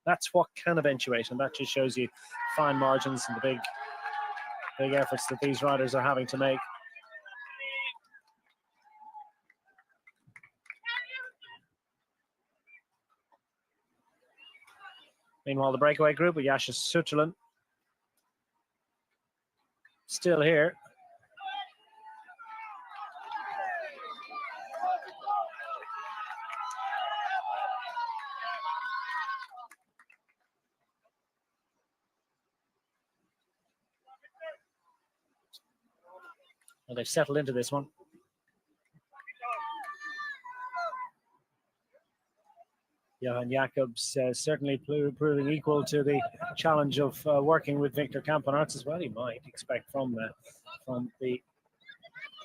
That's what can eventuate, and that just shows you fine margins and the big efforts that these riders are having to make. Meanwhile, the breakaway group with Yasha Sutherland still here. Well, they've settled into this one. Johan Jacobs certainly proving equal to the challenge of working with Victor Campenaerts as well. You might expect from the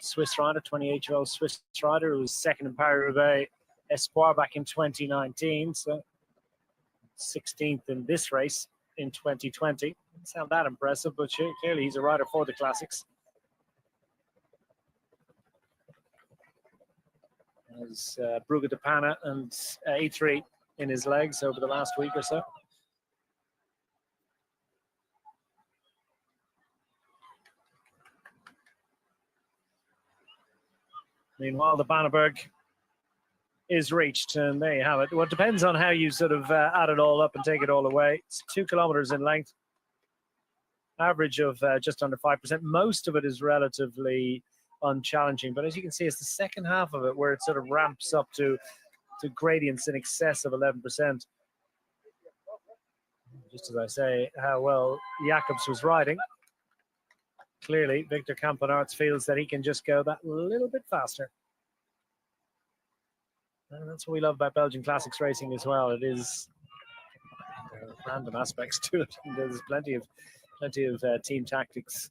Swiss rider, 28-year-old Swiss rider who was second in Paris-Roubaix Espoir back in 2019, so 16th in this race in 2020. Doesn't sound that impressive, but clearly he's a rider for the classics. As Brugge de Panne and E3 in his legs over the last week or so. Meanwhile, the Banneberg is reached, and there you have it. Well, it depends on how you sort of add it all up and take it all away. It's 2 kilometers in length, average of just under 5%. Most of it is relatively unchallenging, but as you can see, it's the second half of it where it sort of ramps up to gradients in excess of 11%. Just as I say, how well Jacobs was riding. Clearly, Victor Campenaerts feels that he can just go that little bit faster. And that's what we love about Belgian Classics racing as well. It is random aspects to it. There's plenty of team tactics,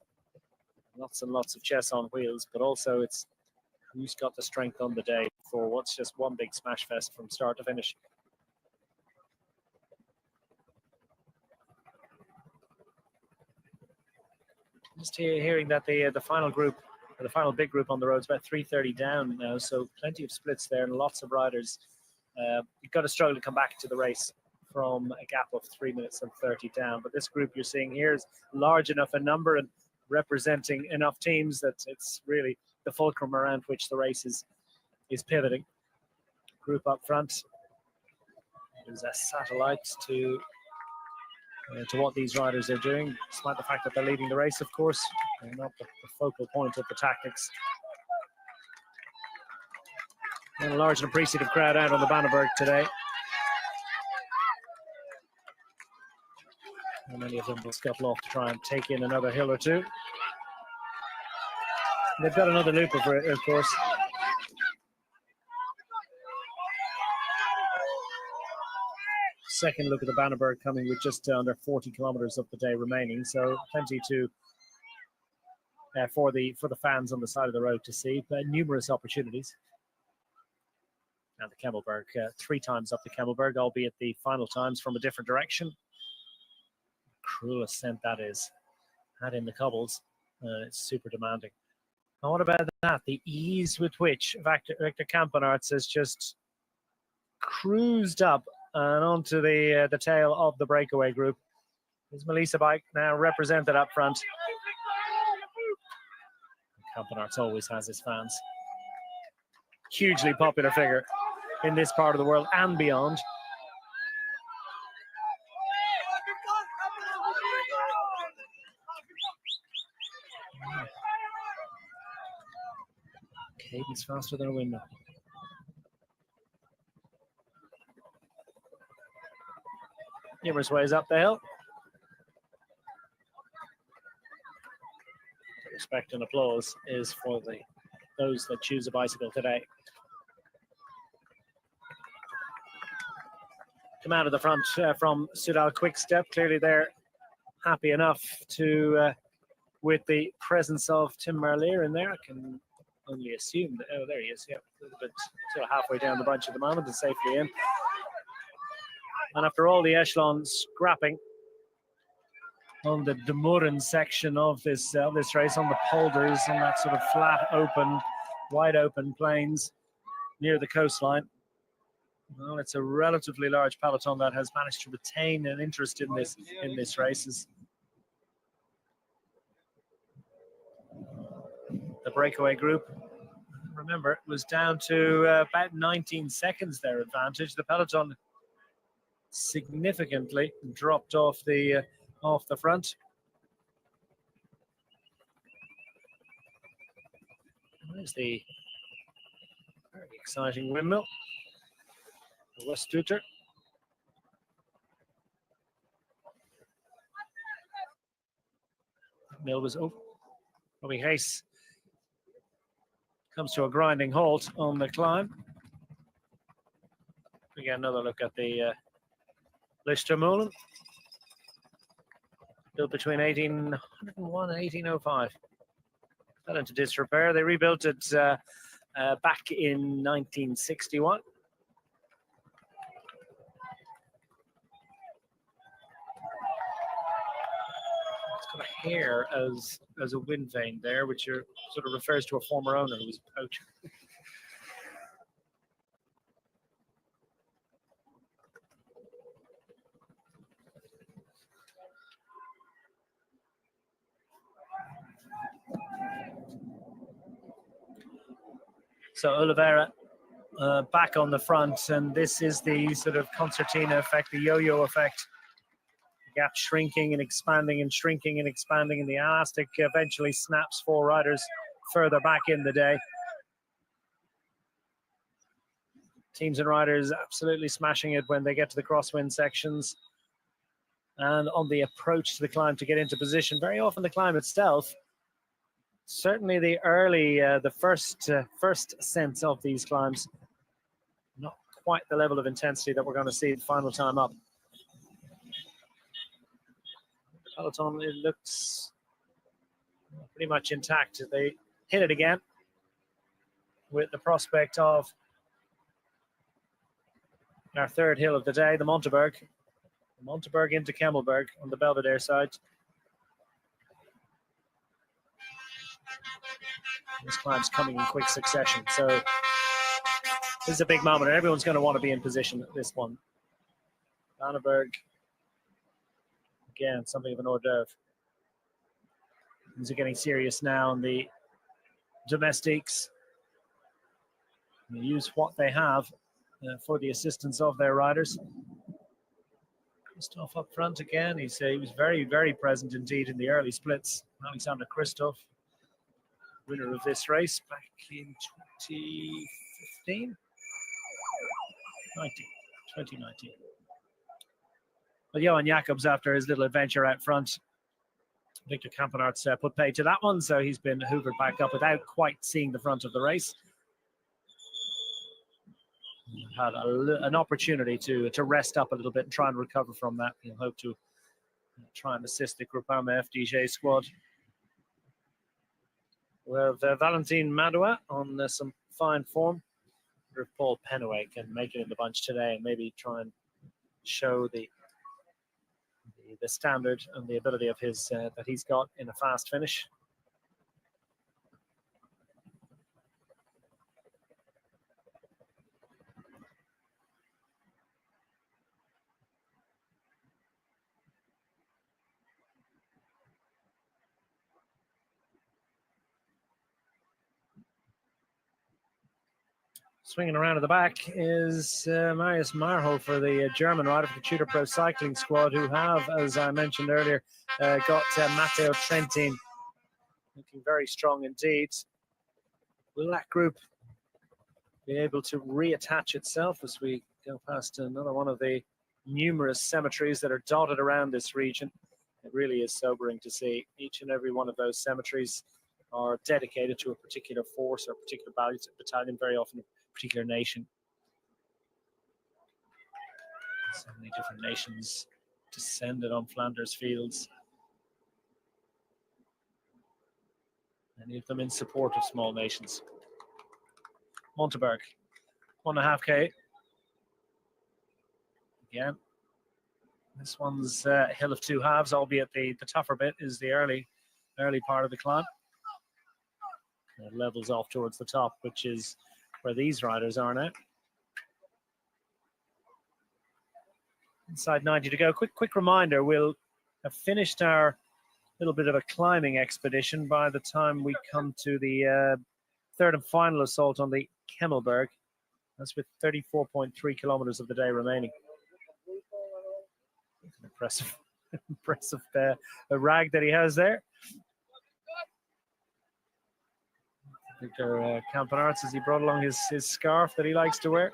lots and lots of chess on wheels, but also it's who's got the strength on the day for what's just one big smash fest from start to finish. Just hearing that the final group, the final big group on the road is about 3:30 down now, so plenty of splits there and lots of riders. You've got to struggle to come back to the race from a gap of 3 minutes and 30 down. But this group you're seeing here is large enough in number and representing enough teams that it's really the fulcrum around which the race is pivoting. Group up front is a satellite to what these riders are doing, despite the fact that they're leading the race, of course. They're not the focal point of the tactics. And a large and appreciative crowd out on the Banneberg today. And many of them will scuttle off to try and take in another hill or two. They've got another loop of course. Second look at the Banneberg coming with just under 40 kilometers of the day remaining, so plenty to for the fans on the side of the road to see, but numerous opportunities. And the Kemmelberg, 3 times up the Kemmelberg, albeit the final times from a different direction. Cruel ascent that is. That in the cobbles, it's super demanding. And what about that? The ease with which Victor Campenaerts has just cruised up and onto the tail of the breakaway group. His Melissa bike now represented up front. Campenaerts always has his fans. Hugely popular figure in this part of the world and beyond. Cadence faster than a windmill. Numerous ways up the hill. Respect and applause is for those that choose a bicycle today. Come out of the front from Sudal Quickstep. Clearly they're happy enough to with the presence of Tim Merlier in there. I can only assume that, oh, there he is, yeah, a little bit sort of halfway down the bunch at the moment and safely in. And after all the echelon scrapping on the Demuren section of this race, on the polders, on that sort of flat, open, wide open plains near the coastline, Well, it's a relatively large peloton that has managed to retain an interest in this race. The breakaway group, remember, it was down to about 19 seconds their advantage. The peloton significantly dropped off the front. There's the very exciting windmill, the Weststuter. Mill was over. Robbie Hayes comes to a grinding halt on the climb. We get another look at the Lichtermolen, built between 1801 and 1805. Fell into disrepair. They rebuilt it back in 1961. It's got a hair as a wind vane there, which sort of refers to a former owner who was a poacher. So Oliveira back on the front, and this is the sort of concertina effect, the yo-yo effect. The gap shrinking and expanding and shrinking and expanding, and the elastic eventually snaps 4 riders further back in the day. Teams and riders absolutely smashing it when they get to the crosswind sections. And on the approach to the climb to get into position, very often the climb itself, certainly the early, the first sense of these climbs, not quite the level of intensity that we're going to see the final time up. Peloton, it looks pretty much intact. They hit it again with the prospect of our third hill of the day, the Monteberg. Monteberg into Kemmelberg on the Belvedere side. This climb's coming in quick succession, so this is a big moment. Everyone's going to want to be in position at this one. Vandenberg, again, something of an hors d'oeuvre. Things are getting serious now in the domestiques. They use what they have for the assistance of their riders. Christoph up front again. He was very, very present indeed in the early splits. Alexander Christoph, winner of this race back in 2015? 2019. But Johan Jacobs, after his little adventure out front, Victor Kampenarts put pay to that one, so he's been hoovered back up without quite seeing the front of the race. Had an opportunity to rest up a little bit and try and recover from that. He'll hope to try and assist the Groupama FDJ squad. We have Valentin Madua on some fine form. If Paul Penaway can make it in the bunch today and maybe try and show the standard and the ability of his that he's got in a fast finish. Swinging around at the back is Marius Marho for the German rider for the Tudor Pro Cycling Squad, who have, as I mentioned earlier, got Matteo Trentin looking very strong indeed. Will that group be able to reattach itself as we go past another one of the numerous cemeteries that are dotted around this region? It really is sobering to see. Each and every one of those cemeteries are dedicated to a particular force or a particular battalion, very often a particular nation. So many different nations descended on Flanders fields. Many of them in support of small nations. Monteberg, 1.5K. Again, this one's a hill of 2 halves, albeit the tougher bit is the early part of the climb. It levels off towards the top, which is where these riders are now. Inside 90 to go. Quick reminder, we'll have finished our little bit of a climbing expedition by the time we come to the third and final assault on the Kemmelberg. That's with 34.3 kilometers of the day remaining. Impressive, impressive rag that he has there. Victor Campanarts, as he brought along his scarf that he likes to wear.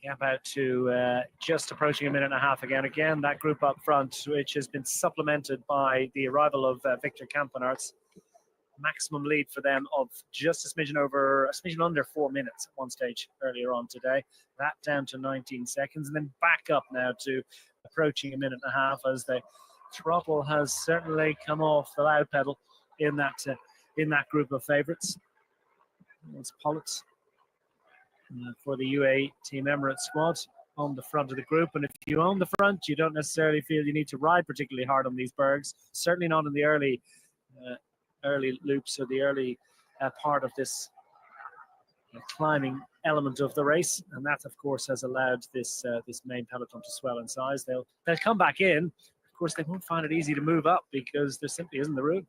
Gap out to just approaching a minute and a half again. Again, that group up front, which has been supplemented by the arrival of Victor Campanarts. Maximum lead for them of just a smidgen under 4 minutes at one stage earlier on today. That down to 19 seconds, and then back up now to approaching a minute and a half as the throttle has certainly come off the loud pedal in that group of favourites. It's Pollitt for the UAE Team Emirates squad on the front of the group. And if you own the front, you don't necessarily feel you need to ride particularly hard on these bergs, certainly not in the early loops or the early part of this climbing element of the race. And that, of course, has allowed this main peloton to swell in size. They'll come back in. Of course, they won't find it easy to move up because there simply isn't the room.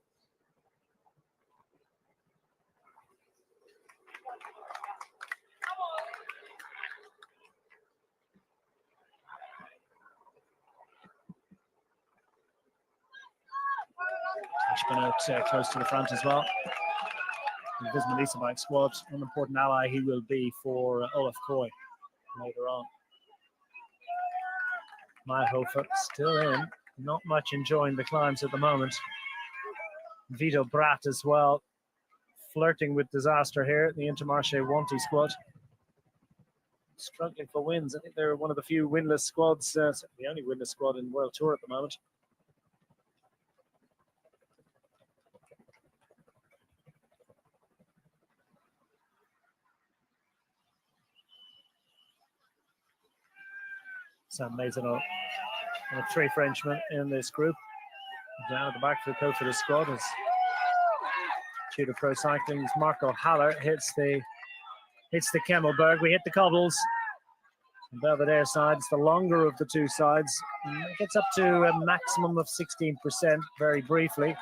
Been out close to the front as well. This Melissa bike squad, an important ally he will be for Olaf Koy later on. Mayhofer still in, not much enjoying the climbs at the moment. Vito Bratt as well, flirting with disaster here. The Intermarché Wanty squad struggling for wins. I think they're one of the few winless squads, the only winless squad in World Tour at the moment. Sam Maisonneuve and 3 Frenchmen in this group. Down at the back for the coach of the squad is Tudor Pro Cycling's Marco Haller hits the Kemmelberg. We hit the cobbles. The Belvedere side, it's the longer of the two sides. It gets up to a maximum of 16% very briefly.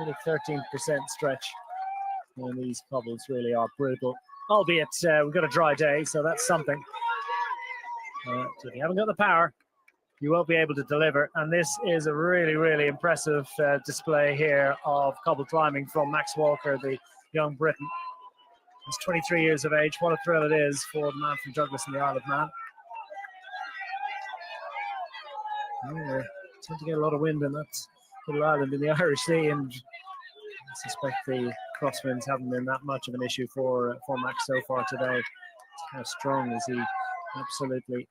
Only 13% stretch. And these cobbles really are brutal. Albeit we've got a dry day, so that's something. So if you haven't got the power, you won't be able to deliver. And this is a really, really impressive display here of cobble climbing from Max Walker, the young Briton. He's 23 years of age. What a thrill it is for the man from Douglas in the Isle of Man. Yeah, tend to get a lot of wind in that little island in the Irish Sea, and I suspect the crosswinds haven't been that much of an issue for Max so far today. How strong is he? Absolutely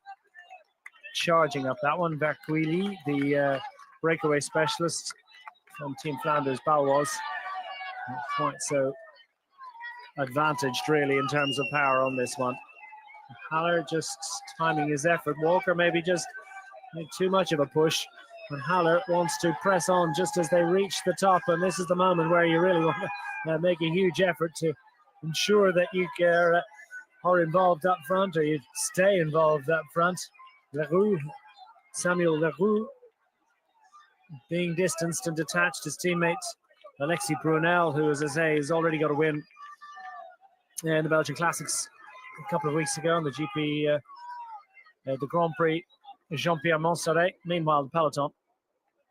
charging up that one. Verquili, the breakaway specialist from Team Flanders Balois, not quite so advantaged really in terms of power on this one. Haller just timing his effort. Walker maybe just made too much of a push, and Haller wants to press on just as they reach the top, and this is the moment where you really want to make a huge effort to ensure that you are involved up front, or you stay involved up front. Leroux, Samuel Leroux, being distanced and detached. His teammate Alexis Brunel, who, as I say, has already got a win in the Belgian Classics a couple of weeks ago on the GP, the Grand Prix Jean-Pierre Montserrat. Meanwhile, the Peloton,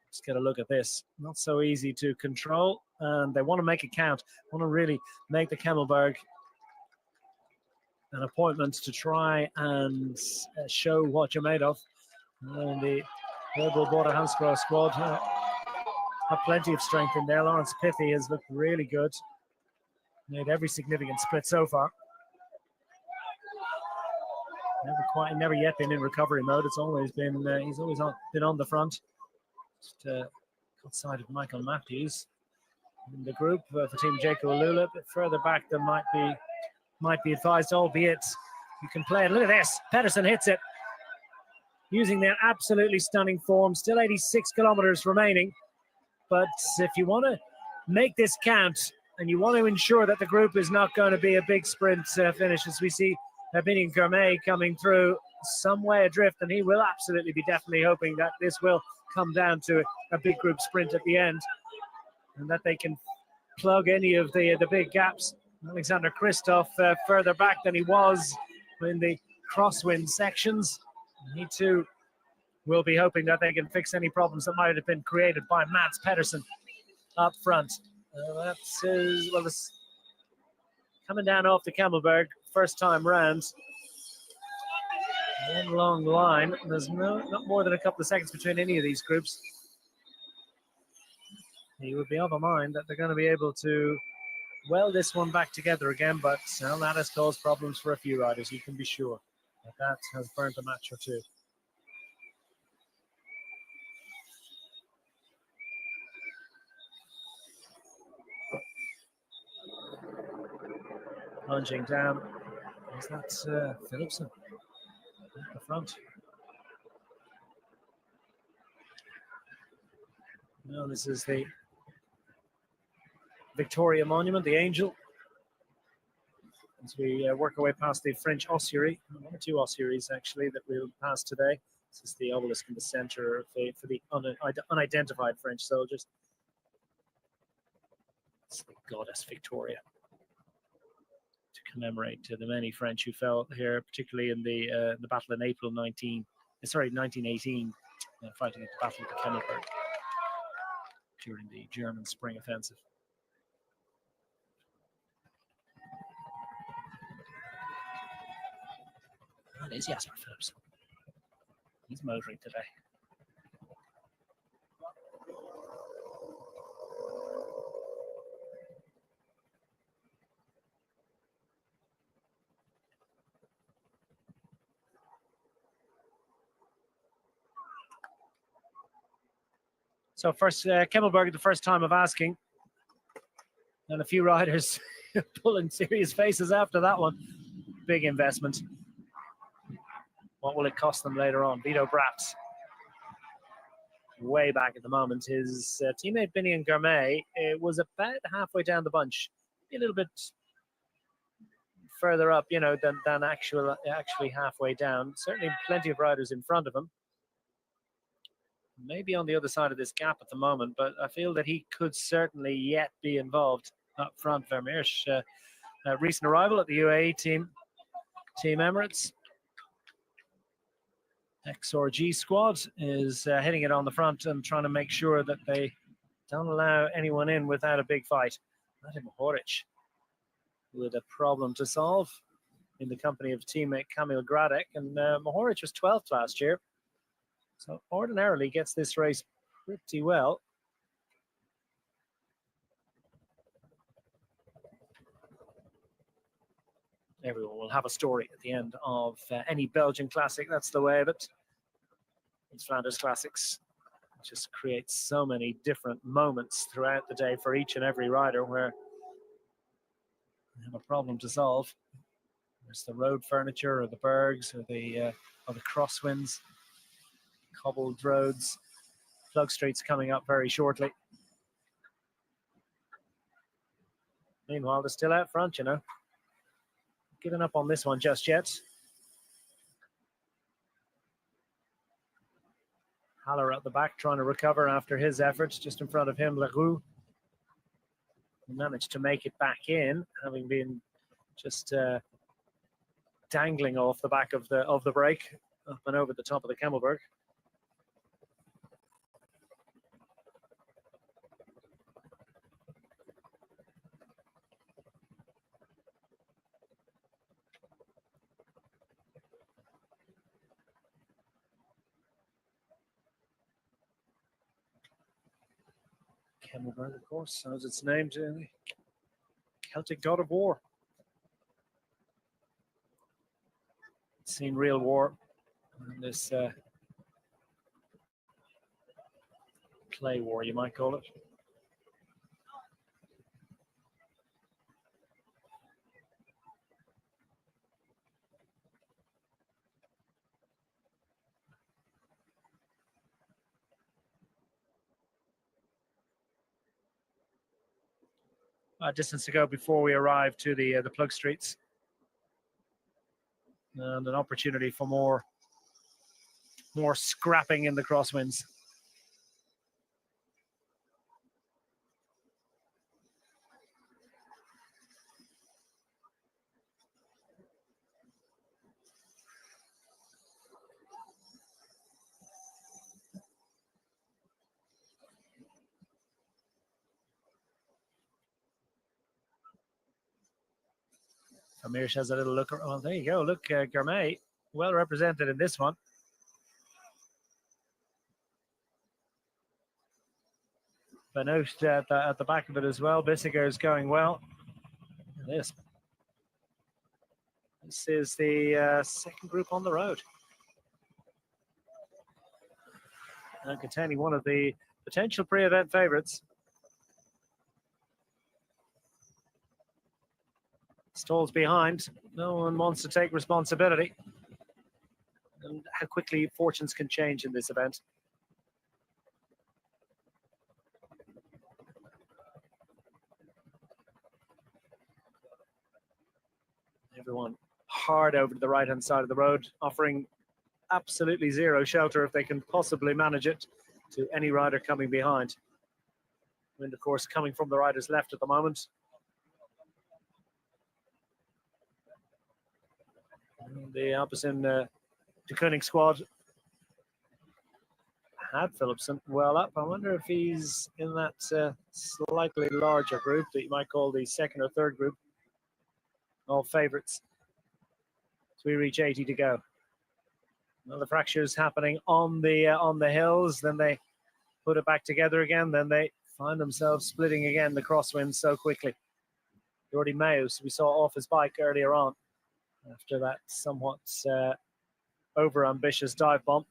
let's get a look at this. Not so easy to control, and they want to make it count. Want to really make the Kemmelberg an appointment to try and show what you're made of. And the Global Border Hansgrohe squad have plenty of strength in there. Lawrence Pithy has looked really good. Made every significant split so far. Never yet been in recovery mode. It's always been he's always been on the front. Just outside of Michael Matthews in the group for Team Jaco Alula, a bit further back than might be advised, albeit you can play it. Look at this. Pedersen hits it using their absolutely stunning form. Still 86 kilometers remaining. But if you want to make this count and you want to ensure that the group is not going to be a big sprint finish, as we see Biniam girmay coming through some way adrift, and he will absolutely be definitely hoping that this will come down to a big group sprint at the end and that they can plug any of the big gaps. Alexander Kristoff further back than he was in the crosswind sections. He too will be hoping that they can fix any problems that might have been created by Mats Pedersen up front. That's this coming down off the Kemmelberg first time round. One long line. There's not more than a couple of seconds between any of these groups. He would be of a mind that they're going to be able to weld this one back together again, but that has caused problems for a few riders, you can be sure. That has burnt a match or two. Plunging down, is that Philipson at the front? No, this is the Victoria Monument, the Angel. As we work our way past the French ossuary, one or two ossuaries actually that we'll pass today. This is the obelisk in the center for the unidentified French soldiers. It's the goddess Victoria, to commemorate the many French who fell here, particularly in the battle in April 1918, fighting at the Battle of Kemmelberg during the German Spring Offensive. That is Jasper Philipsen. He's motoring today. So first, Kemmelberg, the first time of asking. And a few riders pulling serious faces after that one. Big investment. What will it cost them later on? Vito Bratz, way back at the moment. His teammate Biniam girmay was about halfway down the bunch. A little bit further up, than actually halfway down. Certainly plenty of riders in front of him. Maybe on the other side of this gap at the moment, but I feel that he could certainly yet be involved up front. Vermeersch, recent arrival at the UAE Team Emirates. XRG squad is hitting it on the front and trying to make sure that they don't allow anyone in without a big fight. Radim Mohoric with a problem to solve in the company of teammate Kamil Gradek, and Mohoric was 12th last year. So ordinarily gets this race pretty well. Everyone will have a story at the end of any Belgian classic. That's the way of it. These Flanders Classics just creates so many different moments throughout the day for each and every rider where they have a problem to solve. There's the road furniture or the bergs or the crosswinds. Cobbled roads, plug streets coming up very shortly. Meanwhile, they're still out front, Giving up on this one just yet. Haller at the back trying to recover after his efforts. Just in front of him, Leroux managed to make it back in, having been just dangling off the back of the brake up and over the top of the Kemmelberg. Kemmelberg, of course, as it's named, Celtic god of war. Seen real war in this clay war, you might call it. Distance to go before we arrive to the plug streets, and an opportunity for more scrapping in the crosswinds. Amir has a little look. Oh, there you go. Look, girmay, well represented in this one. Benoist at the back of it as well. Bissiger is going well. This is the second group on the road, and containing one of the potential pre-event favourites. Stalls behind. No one wants to take responsibility. And how quickly fortunes can change in this event. Everyone hard over to the right-hand side of the road, offering absolutely zero shelter if they can possibly manage it to any rider coming behind. Wind, of course, coming from the rider's left at the moment. And the Alpecin de Koning squad had Philipsen well up. I wonder if he's in that slightly larger group that you might call the second or third group of favourites. So we reach 80 to go. Well, the fractures happening on the hills, then they put it back together again, then they find themselves splitting again the crosswinds so quickly. Jordi Meus, we saw off his bike earlier on after that somewhat over-ambitious dive bomb.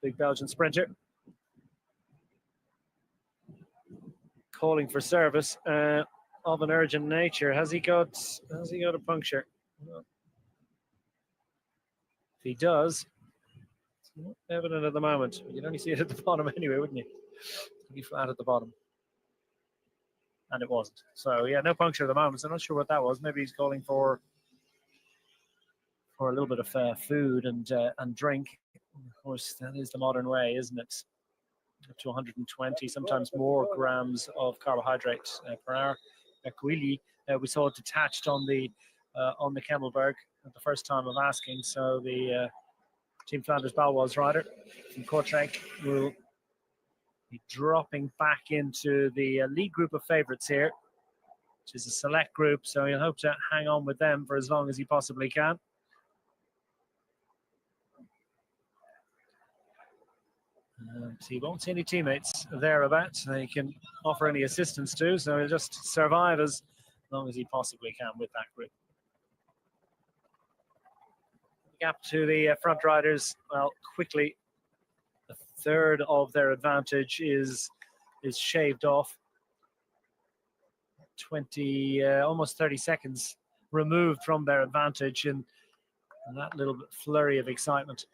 Big Belgian sprinter. Calling for service of an urgent nature. Has he got a puncture? Well, if he does, it's not evident at the moment. You'd only see it at the bottom anyway, wouldn't you? It'd be flat at the bottom. And it wasn't. So yeah, no puncture at the moment. So I'm not sure what that was. Maybe he's calling for a little bit of food and drink. Of course, that is the modern way, isn't it? Up to 120, sometimes more grams of carbohydrate per hour. Quilly, we saw it detached on the Kemmelberg at the first time of asking. So the Team Flanders Baloise rider from Kortrijk will be dropping back into the lead group of favourites here, which is a select group. So he'll hope to hang on with them for as long as he possibly can. So he won't see any teammates thereabouts they can offer any assistance to, so he'll just survive as long as he possibly can with that group. The gap to the front riders, well, quickly, a third of their advantage is shaved off. 20, almost 30 seconds removed from their advantage in that little bit flurry of excitement.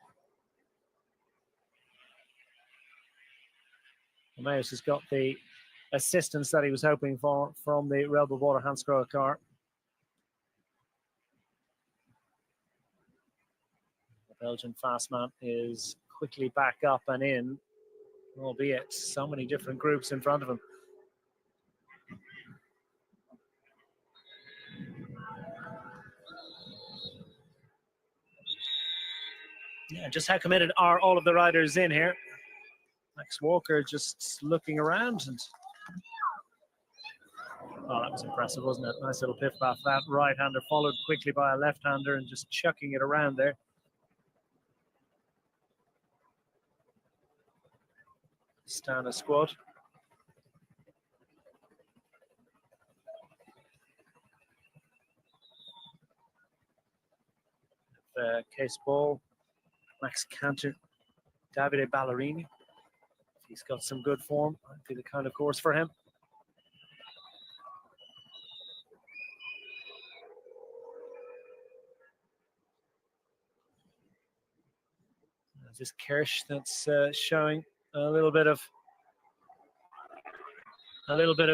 Meus has got the assistance that he was hoping for from the Rebel Water Hansgrohe car. The Belgian fastman is quickly back up and in, albeit so many different groups in front of him. Yeah, just how committed are all of the riders in here? Max Walker just looking around, and oh, that was impressive, wasn't it? Nice little piff off that right-hander, followed quickly by a left-hander and just chucking it around there. Stana squad. Case Ball, Max Cantor, Davide Ballerini. He's got some good form. Might be the kind of course for him. There's this Kirsch that's showing a little bit of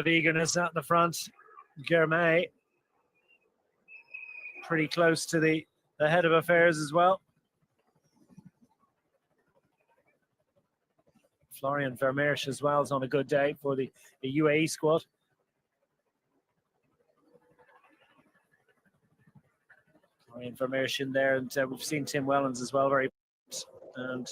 eagerness out the front. Girmay pretty close to the head of affairs as well. Florian Vermeersch as well is on a good day for the UAE squad. Florian Vermeersch in there, and we've seen Tim Wellens as well, very good. And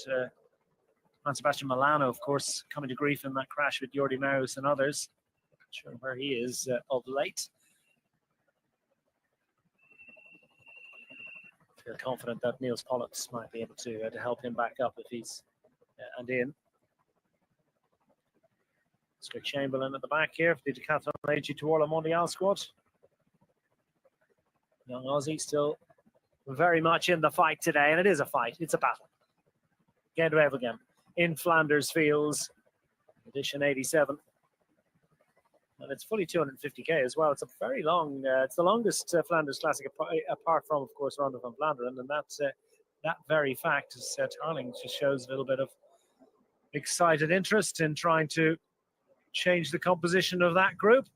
Sebastian Milano, of course, coming to grief in that crash with Jordi Maus and others. Not sure where he is of late. Feel confident that Niels Pollux might be able to help him back up if he's and in. Oscar Chamberlain at the back here for the Decathlon AG Tour Le Mondial squad. Young Aussie still very much in the fight today, and it is a fight. It's a battle. Again in Flanders Fields, edition 87. And it's fully 250k as well. It's a very long, it's the longest Flanders Classic apart from, of course, Ronde van Vlaanderen. And that's, that very fact is telling, just shows a little bit of excited interest in trying to change the composition of that group.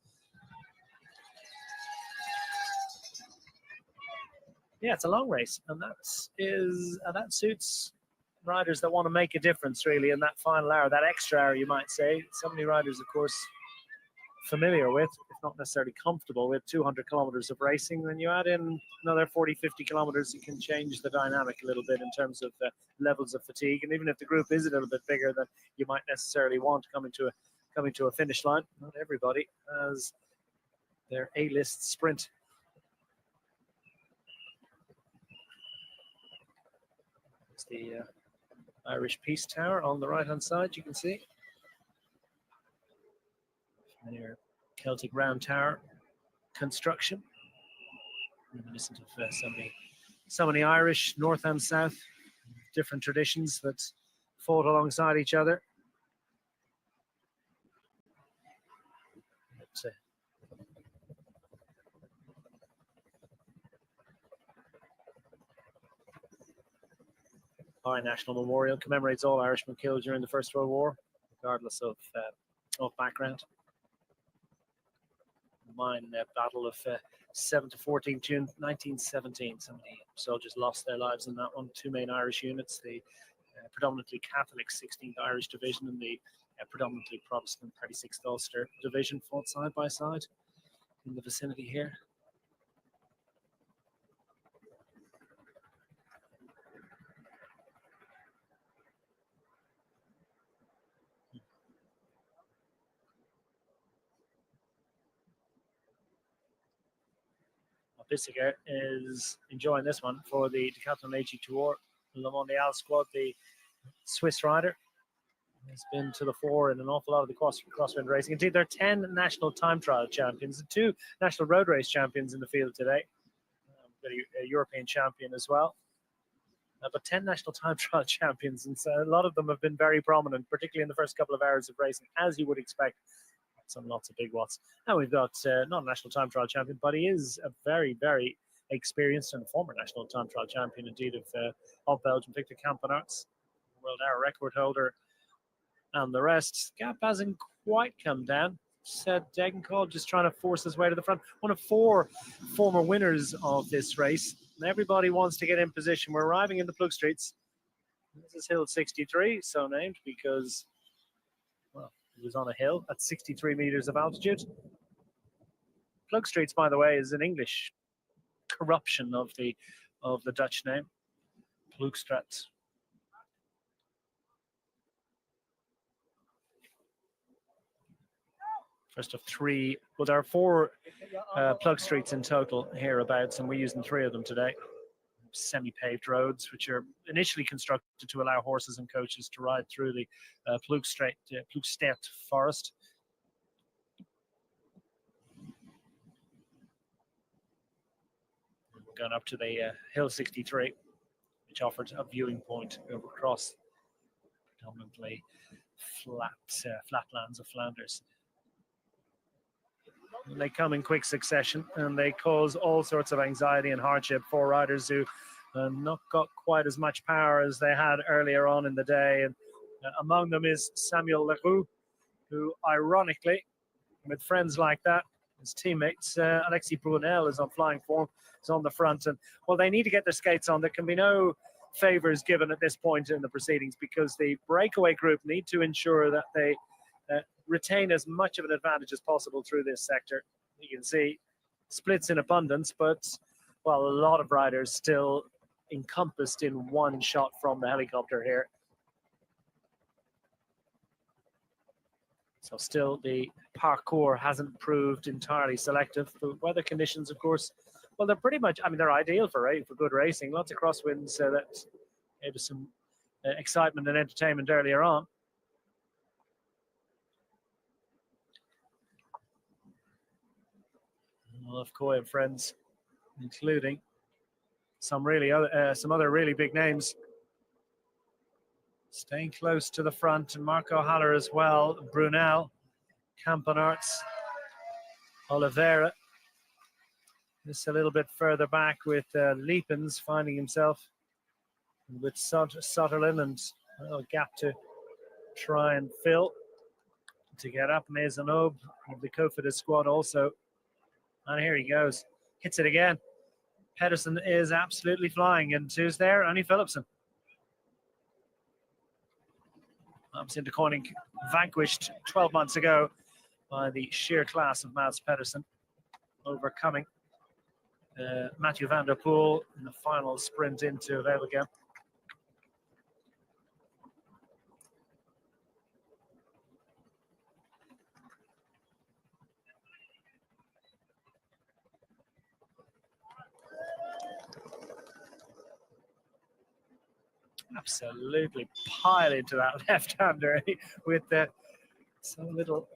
Yeah, it's a long race, and that suits riders that want to make a difference really in that final hour, that extra hour, you might say. So many riders, of course, familiar with, if not necessarily comfortable with 200 kilometers of racing. Then you add in another 40, 50 kilometers, you can change the dynamic a little bit in terms of levels of fatigue. And even if the group is a little bit bigger than you might necessarily want coming to a finish line, not everybody has their A-list sprint. It's the Irish Peace Tower on the right-hand side, you can see. Familiar Celtic round tower construction. Reminiscent of so many Irish, north and south, different traditions that fought alongside each other. Our National Memorial commemorates all Irishmen killed during the First World War, regardless of background. Mine battle of 7 to 14 June 1917. So many soldiers lost their lives in that one. Two main Irish units, the predominantly Catholic 16th Irish Division and the predominantly Protestant 36th Ulster Division fought side by side in the vicinity here. Bissiger is enjoying this one for the Decathlon AG Tour Le Mondial squad. The Swiss rider has been to the fore in an awful lot of the crosswind racing. Indeed, there are 10 national time trial champions and 2 national road race champions in the field today. A European champion as well. But 10 national time trial champions, and so a lot of them have been very prominent, particularly in the first couple of hours of racing, as you would expect. Lots of big watts. And we've got not a national time trial champion, but he is a very, very experienced and former national time trial champion indeed of Belgium, Victor Campenaerts, world hour record holder, and the rest. Gap hasn't quite come down. Said Degenkolb just trying to force his way to the front. One of 4 former winners of this race. And everybody wants to get in position. We're arriving in the Plug Streets. This is Hill 63, so named because, well, it was on a hill at 63 meters of altitude. Plug Streets, by the way, is an English corruption of the Dutch name, Plugstraat. First of 3, well, there are 4 Plug Streets in total hereabouts, and we're using 3 of them today. Semi-paved roads, which are initially constructed to allow horses and coaches to ride through the Plugstraat forest. We're going up to the Hill 63. which offered a viewing point across predominantly flatlands of Flanders. And they come in quick succession, and they cause all sorts of anxiety and hardship for riders who not got quite as much power as they had earlier on in the day. And among them is Samuel Leroux, who ironically, with friends like that, his teammates, Alexis Brunel is on flying form, is on the front. And well, they need to get their skates on. There can be no favors given at this point in the proceedings, because the breakaway group need to ensure that they retain as much of an advantage as possible through this sector. You can see splits in abundance, but well, a lot of riders still encompassed in one shot from the helicopter here. So still the parkour hasn't proved entirely selective. The weather conditions, of course, well, they're pretty much, I mean, they're ideal for good racing. Lots of crosswinds that gave us some excitement and entertainment earlier on. Of Coy and friends, including some other really big names, staying close to the front, and Marco Haller as well. Brunel, Campenarts, Oliveira. Just a little bit further back with Liepens finding himself with Sutherland, and a gap to try and fill to get up. Maisonneuve of the Cofidis squad also. And here he goes. Hits it again. Pedersen is absolutely flying. And who's there? Annie Philipsen. Amstin de Koning vanquished 12 months ago by the sheer class of Mads Pedersen, overcoming Mathieu van der Poel in the final sprint into Wevelgem. Absolutely pile into that left-hander with so little.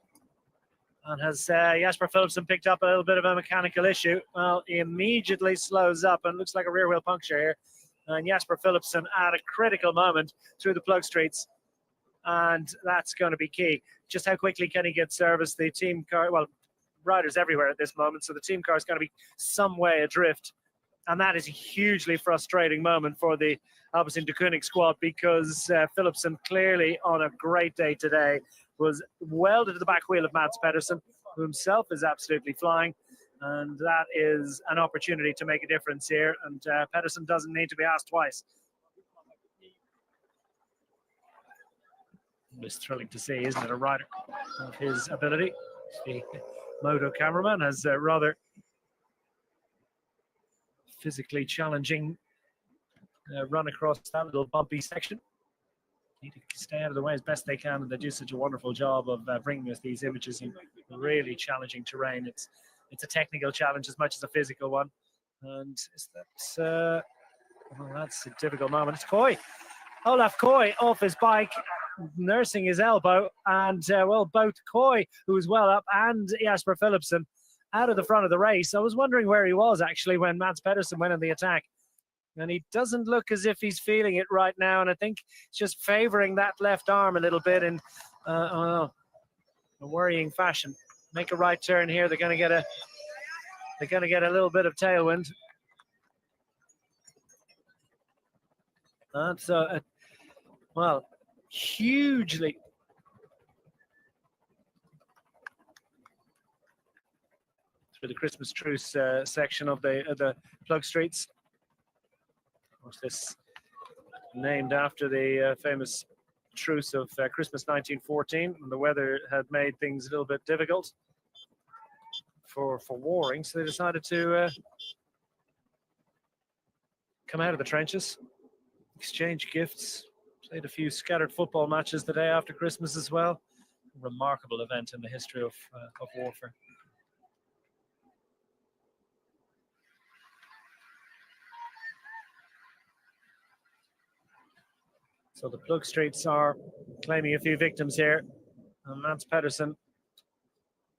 And has Jasper Philipsen picked up a little bit of a mechanical issue? Well, he immediately slows up and looks like a rear wheel puncture here. And Jasper Philipsen at a critical moment through the plug streets. And that's going to be key. Just how quickly can he get service? The team car, well, riders everywhere at this moment, so the team car is going to be some way adrift. And that is a hugely frustrating moment for the Amstin de Koning squad, because Philipsen, clearly on a great day today, was welded to the back wheel of Mads Pedersen, who himself is absolutely flying. And that is an opportunity to make a difference here. And Pedersen doesn't need to be asked twice. It's thrilling to see, isn't it? A rider of his ability. The moto cameraman has rather physically challenging run across that little bumpy section. Need to stay out of the way as best they can, and they do such a wonderful job of bringing us these images in really challenging terrain. It's a technical challenge as much as a physical one, and that's a difficult moment. It's Coy, Olaf Coy, off his bike, nursing his elbow, and well, both Coy, who was well up, and Jasper Philipsen out of the front of the race. I was wondering where he was actually when Mads Pedersen went on the attack. And he doesn't look as if he's feeling it right now. And I think it's just favoring that left arm a little bit in a worrying fashion. Make a right turn here. They're going to get a little bit of tailwind. That's well, hugely. Through the Christmas truce section of the plug streets. Of course, this named after the famous truce of Christmas 1914, and the weather had made things a little bit difficult for warring, so they decided to come out of the trenches, exchange gifts, played a few scattered football matches the day after Christmas as well. A remarkable event in the history of warfare. So the plug streets are claiming a few victims here. And Mads Pedersen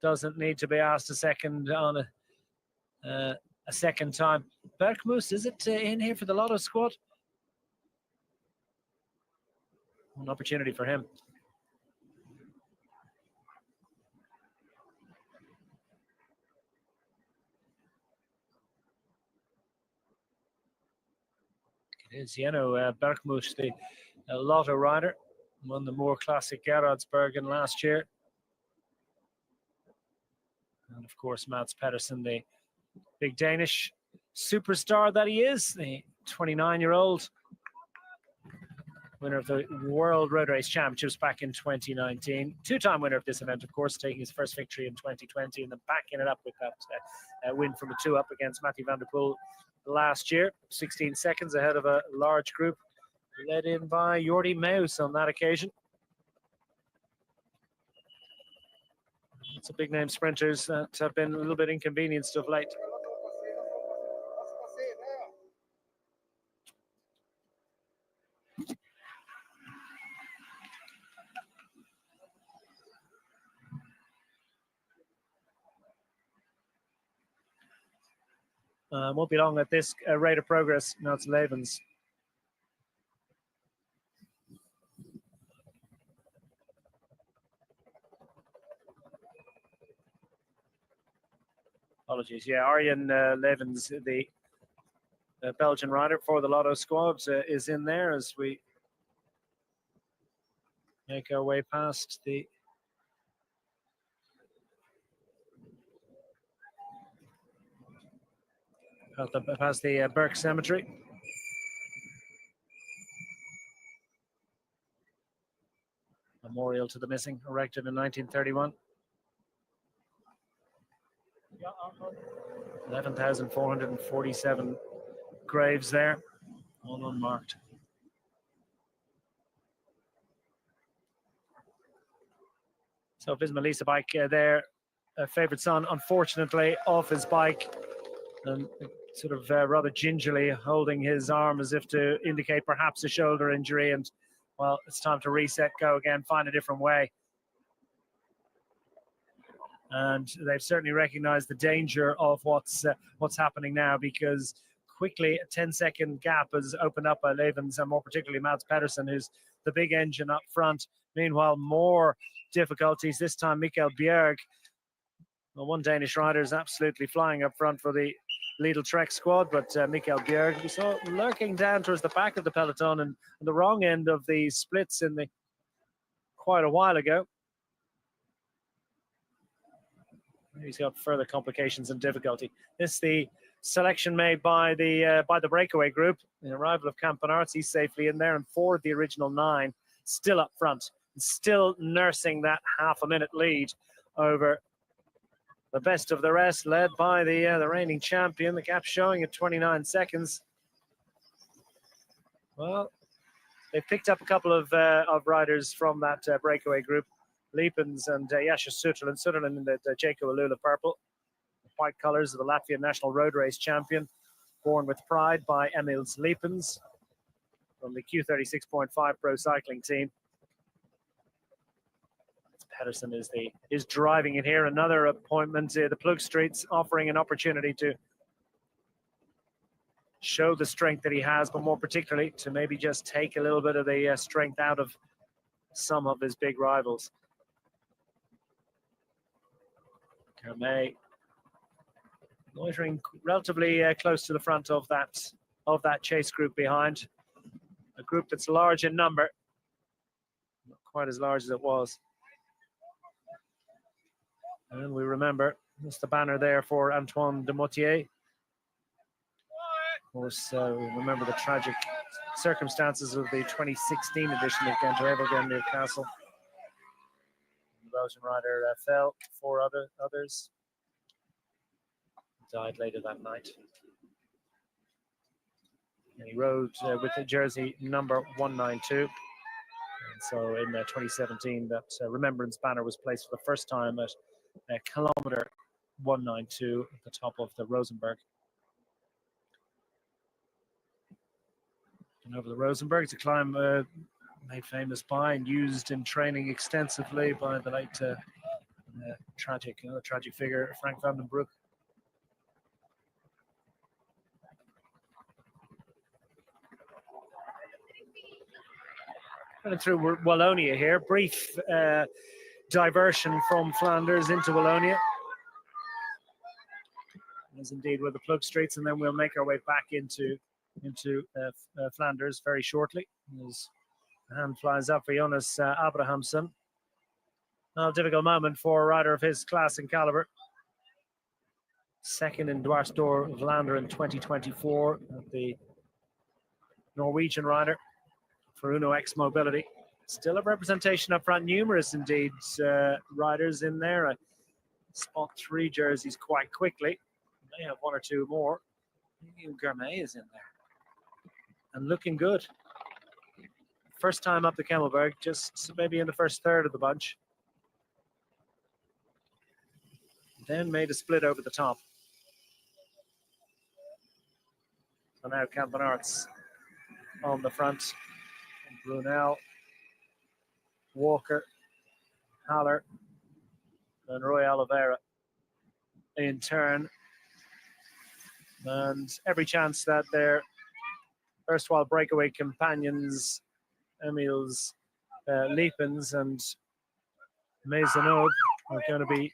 doesn't need to be asked a second on a second time. Bergmoos, is it in here for the Lotto squad? An opportunity for him. It is Jenno Bergmuth, the Lotto rider, won the Moor Classic Gerardsbergen last year. And of course, Mads Pedersen, the big Danish superstar that he is, the 29-year-old winner of the World Road Race Championships back in 2019. Two-time winner of this event, of course, taking his first victory in 2020 and then backing it up with that win from a 2-up against Mathieu van der Poel last year. 16 seconds ahead of a large group led in by Jordi Meus on that occasion. It's a big name sprinters that have been a little bit inconvenienced of late. Won't be long at this rate of progress. Now it's Levens. Apologies. Yeah, Arjen Levens, the Belgian rider for the Lotto squad, is in there as we make our way past the Berk Cemetery. Memorial to the missing, erected in 1931. 11,447 graves there, all unmarked. So Visma Lease bike there, a favourite son, unfortunately, off his bike and sort of rather gingerly holding his arm as if to indicate perhaps a shoulder injury. And, well, it's time to reset, go again, find a different way. And they've certainly recognized the danger of what's happening now, because quickly a 10-second gap has opened up by Levens and more particularly Mads Pedersen, who's the big engine up front. Meanwhile, more difficulties, this time Mikkel Bjerg. Well, one Danish rider is absolutely flying up front for the Lidl Trek squad, but Mikkel Bjerg, we saw lurking down towards the back of the peloton and the wrong end of the splits in the quite a while ago. He's got further complications and difficulty. This is the selection made by the Breakaway group. The arrival of Campanarzi safely in there, and 4 of the original 9 still up front, still nursing that half-a-minute lead over the best of the rest, led by the reigning champion. The gap showing at 29 seconds. Well, they've picked up a couple of riders from that Breakaway group. Liepens and Jascha Sutherland. Sutherland in the Jaco Alula purple. The white colours of the Latvian national road race champion. Born with pride by Emils Liepens from the Q36.5 Pro Cycling team. Pedersen is driving it here. Another appointment. The Plug Streets offering an opportunity to show the strength that he has, but more particularly to maybe just take a little bit of the strength out of some of his big rivals. Girmay loitering relatively close to the front of that chase group behind. A group that's large in number, not quite as large as it was. And we remember, it's the banner there for Antoine de Motier. Of course, we remember the tragic circumstances of the 2016 edition of Gent-Wevelgem near Newcastle. The Belgian rider fell. 4 others died later that night. And he rode with the jersey number 192. And so in 2017, that remembrance banner was placed for the first time at kilometer 192 at the top of the Rosenberg. And over the Rosenberg, it's a climb made famous by and used in training extensively by the late tragic figure Frank van den Broek. Running through Wallonia here. Brief diversion from Flanders into Wallonia. As indeed with the plug streets, and then we'll make our way back into Flanders very shortly. As the hand flies up for Jonas Abrahamsson. A difficult moment for a rider of his class and caliber. Second in Dwarsdor Vlaanderen in 2024. The Norwegian rider for Uno X Mobility. Still a representation up front. Numerous indeed riders in there. I spot 3 jerseys quite quickly. May have 1 or 2 more. Girmay is in there. And looking good. First time up the Kemmelberg, just maybe in the first third of the bunch. Then made a split over the top. So now Campanarts on the front. Brunel, Walker, Haller, and Roy Oliveira in turn. And every chance that their erstwhile breakaway companions, Emils Liepens and Maisonneuve, are going to be.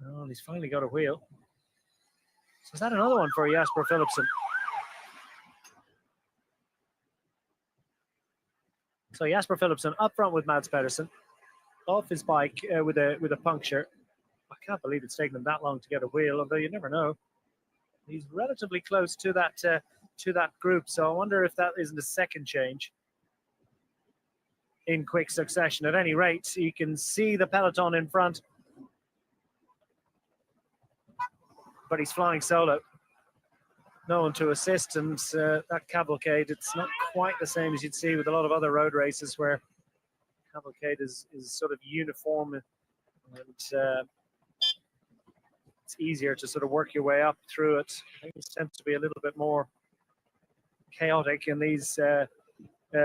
Oh, he's finally got a wheel. So is that another one for Jasper Philipsen? So Jasper Philipsen up front with Mads Pedersen, off his bike with a puncture. I can't believe it's taken him that long to get a wheel, although you never know. He's relatively close to that group, so I wonder if that isn't a second change in quick succession. At any rate, you can see the peloton in front, but he's flying solo. No one to assist, and that cavalcade, it's not quite the same as you'd see with a lot of other road races where cavalcade is sort of uniform, and it's easier to sort of work your way up through it. I think it tends to be a little bit more chaotic in these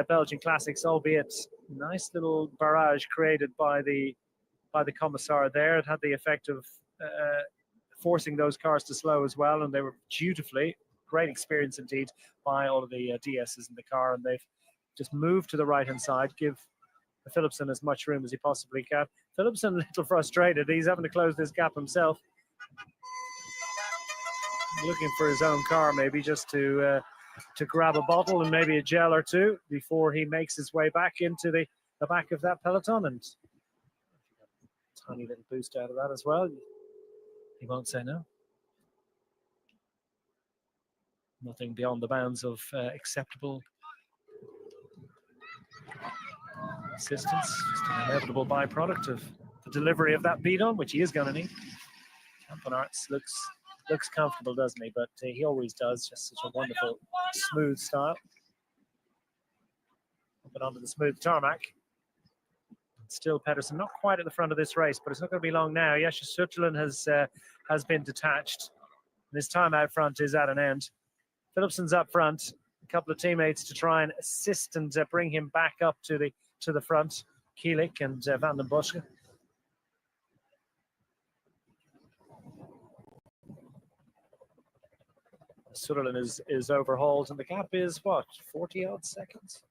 Belgian classics, albeit nice little barrage created by the commissar there. It had the effect of forcing those cars to slow as well, and they were dutifully. Great experience indeed by all of the DSs in the car, and they've just moved to the right-hand side, give Philipsen as much room as he possibly can. Philipsen a little frustrated. He's having to close this gap himself. Looking for his own car, maybe just to grab a bottle and maybe a gel or two before he makes his way back into the back of that peloton. And tiny little boost out of that as well. He won't say no. Nothing beyond the bounds of acceptable assistance. Just an inevitable byproduct of the delivery of that beat-on, which he is going to need. Campanarts looks comfortable, doesn't he? But he always does. Just such a wonderful, smooth style. Up and onto the smooth tarmac. Still Pedersen, not quite at the front of this race, but it's not going to be long now. Jesper Sutherland has been detached. And his time out front is at an end. Philipsen's up front, a couple of teammates to try and assist and bring him back up to the front. Kielik and Van den Bosch. Sutherland is overhauled, and the gap is what, 40-odd seconds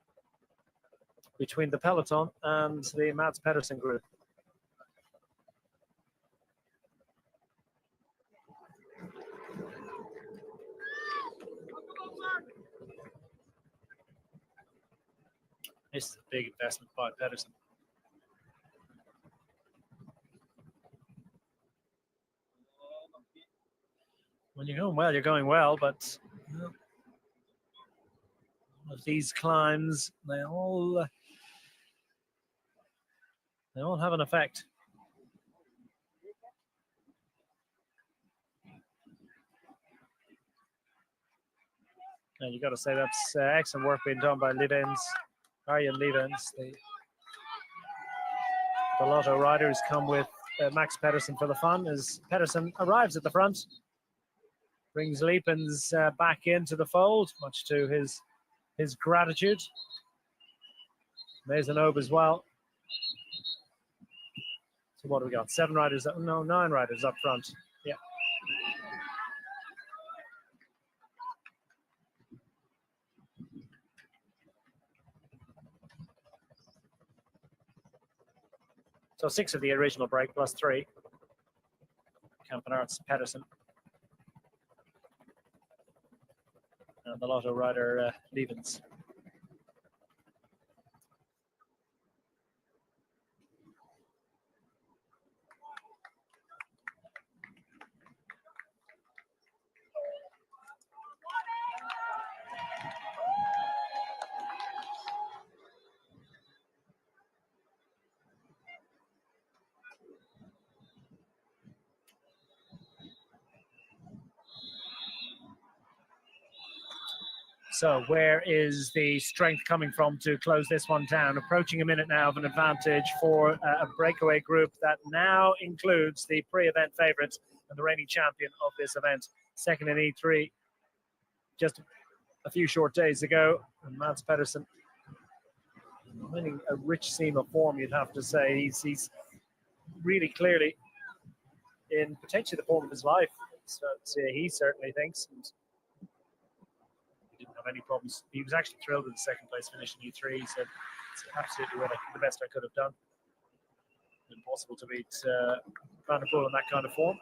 between the peloton and the Mads Pedersen group. This is a big investment by Pedersen. When you're going well, you're going well, but you know, of these climbs, they all have an effect. And you got to say that's excellent work being done by Lievens, Arjen Lievens, the Lotto rider who's come with Max Pedersen for the fun. As Pedersen arrives at the front, brings Liepens back into the fold, much to his gratitude. Maisonneuve as well. So what do we got? 9 riders up front. Yeah. So 6 of the original break plus 3. Campenarts, Pedersen. And the Lotto rider, Levens. So where is the strength coming from to close this one down? Approaching a minute now of an advantage for a breakaway group that now includes the pre-event favourites and the reigning champion of this event, second in E3, just a few short days ago. And Mads Pedersen winning a rich seam of form, you'd have to say. He's really clearly in potentially the form of his life. So he certainly thinks. And didn't have any problems. He was actually thrilled with the second place finish in E3. He said, it's absolutely the best I could have done. Impossible to beat Van der Poel in that kind of form.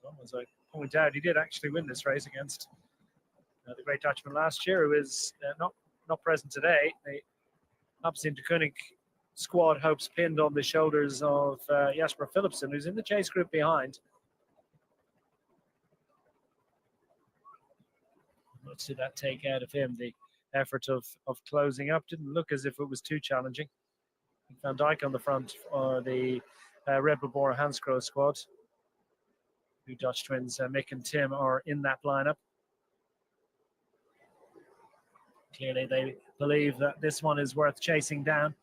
Well, as I point out, he did actually win this race against the great Dutchman last year, who is not present today. The Absinthe de Koning squad hopes pinned on the shoulders of Jasper Philipsen, who's in the chase group behind. What did that take out of him? The effort of closing up didn't look as if it was too challenging. Van Dijk on the front for the Red Bull Bora Hansgrohe squad. Two Dutch twins, Mick and Tim, are in that lineup. Clearly, they believe that this one is worth chasing down.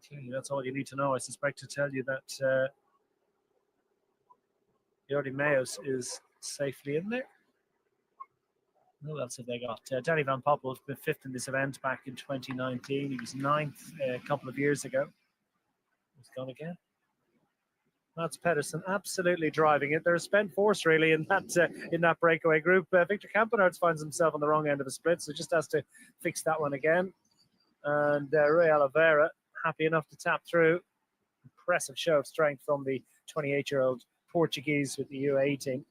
Clearly, that's all you need to know, I suspect, to tell you that Jordi Meijers is safely in there. Who else have they got? Danny Van Poppel, been 5th in this event back in 2019. He was 9th a couple of years ago. He's gone again. Mads Pedersen absolutely driving it. They're a spent force really in that breakaway group. Victor Campenarts finds himself on the wrong end of a split, so just has to fix that one again. And Rui Oliveira happy enough to tap through. Impressive show of strength from the 28-year-old Portuguese with the UAE team.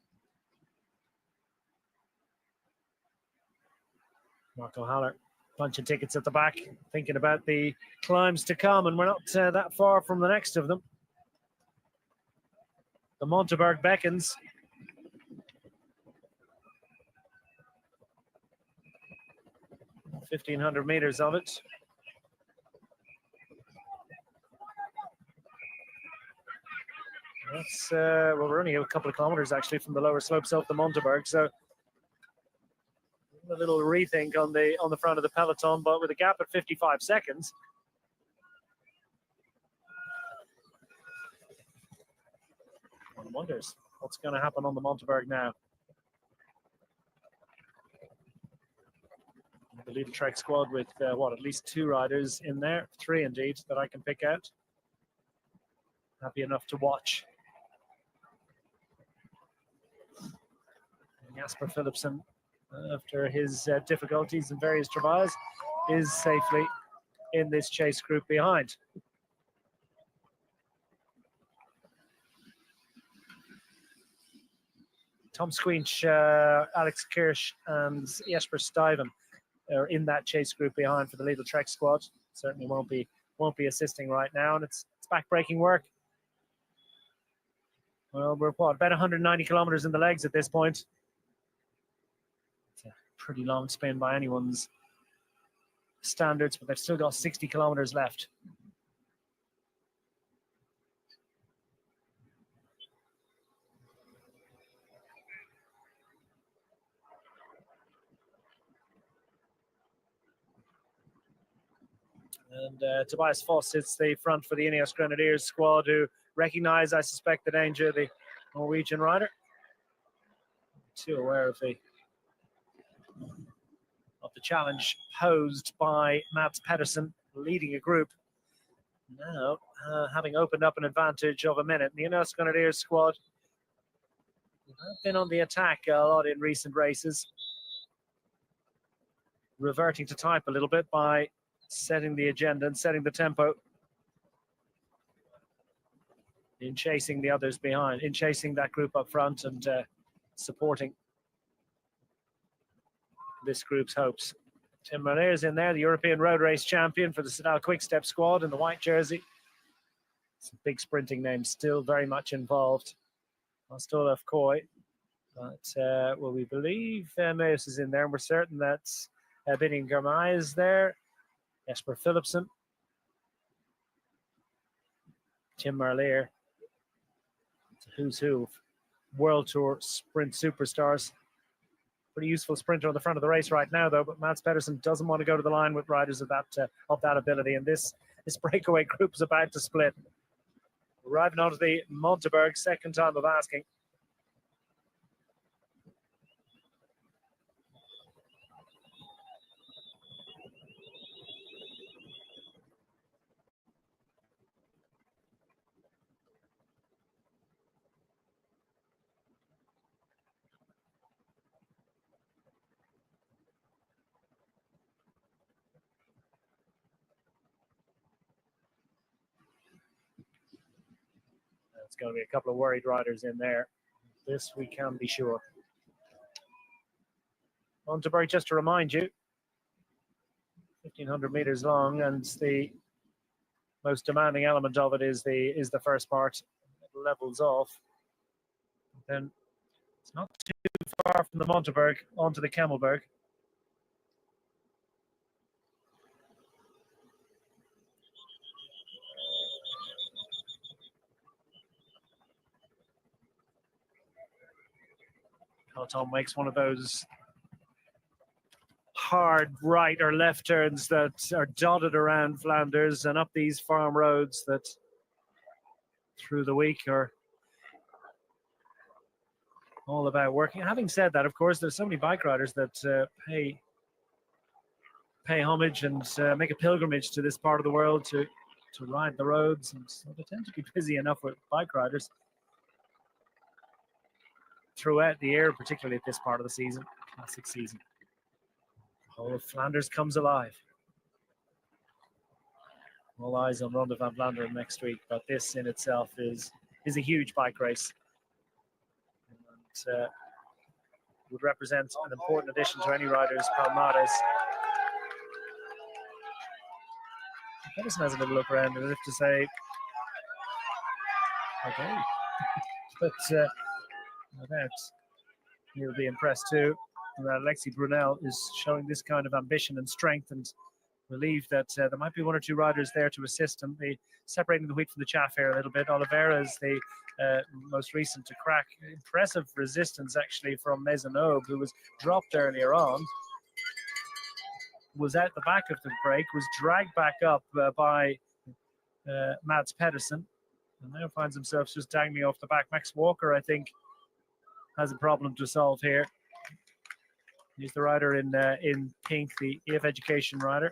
Marco Haller, bunch of tickets at the back, thinking about the climbs to come, and we're not that far from the next of them. The Monteberg beckons. – 1,500 meters of it. That's well, we're only a couple of kilometers actually from the lower slopes of the Monteberg, so a little rethink on the front of the peloton, but with a gap at 55 seconds. One wonders what's going to happen on the Monteberg now. The Lidl Trek squad with at least 2 riders in there, 3 indeed that I can pick out. Happy enough to watch. And Jasper Philipsen, after his difficulties and various travails, is safely in this chase group behind. Tom Squinch, Alex Kirsch, and Jesper Stuyven are in that chase group behind for the Lidl Trek squad. Certainly won't be assisting right now, and it's back-breaking work. Well, we're about 190 kilometers in the legs at this point. It's a pretty long spin by anyone's standards, but they've still got 60 kilometers left. And Tobias Foss hits the front for the Ineos Grenadiers squad, who recognize, I suspect, the danger of the Norwegian rider. Too aware of the challenge posed by Mads Pedersen, leading a group. Now, having opened up an advantage of a minute, the Ineos Grenadiers squad have been on the attack a lot in recent races, reverting to type a little bit by setting the agenda and setting the tempo. in chasing the others behind, in chasing that group up front and supporting this group's hopes. Tim Merlier's in there, the European road race champion for the Sedal Quick-Step squad in the white jersey. Some big sprinting names still very much involved. Ostolaf Koy, but well, we believe Meus is in there, and we're certain that Biniam Girmay is there. Jesper Philipsen, Tim Merlier. It's a who's who of World Tour sprint superstars. Pretty useful sprinter on the front of the race right now, though. But Mads Pedersen doesn't want to go to the line with riders of that ability, and this breakaway group is about to split. Arriving onto the Monteberg, second time of asking. There's going to be a couple of worried riders in there. This we can be sure. Monteberg, just to remind you, 1,500 meters long, and the most demanding element of it is the first part. It levels off. Then it's not too far from the Monteberg onto the Kemmelberg. Peloton makes one of those hard right or left turns that are dotted around Flanders and up these farm roads that through the week are all about working. Having said that, of course, there's so many bike riders that pay homage and make a pilgrimage to this part of the world to ride the roads, and so they tend to be busy enough with bike riders throughout the year, particularly at this part of the season, classic season. The whole of Flanders comes alive. All eyes on Ronde van Vlaanderen next week, but this in itself is a huge bike race. And, would represent an important addition to any rider's palmares. Pedersen has a little look around as if to say, okay, but no doubt he'll be impressed too. Alexis Brunel is showing this kind of ambition and strength, and believe that there might be one or two riders there to assist him. Separating the wheat from the chaff here a little bit. Oliveira is the most recent to crack. Impressive resistance actually from Maisonneuve, who was dropped earlier on. Was out the back of the break, was dragged back up by Mads Pedersen, and now finds himself just dangling off the back. Max Walker, I think, has a problem to solve here. He's the rider in pink, the EF Education rider.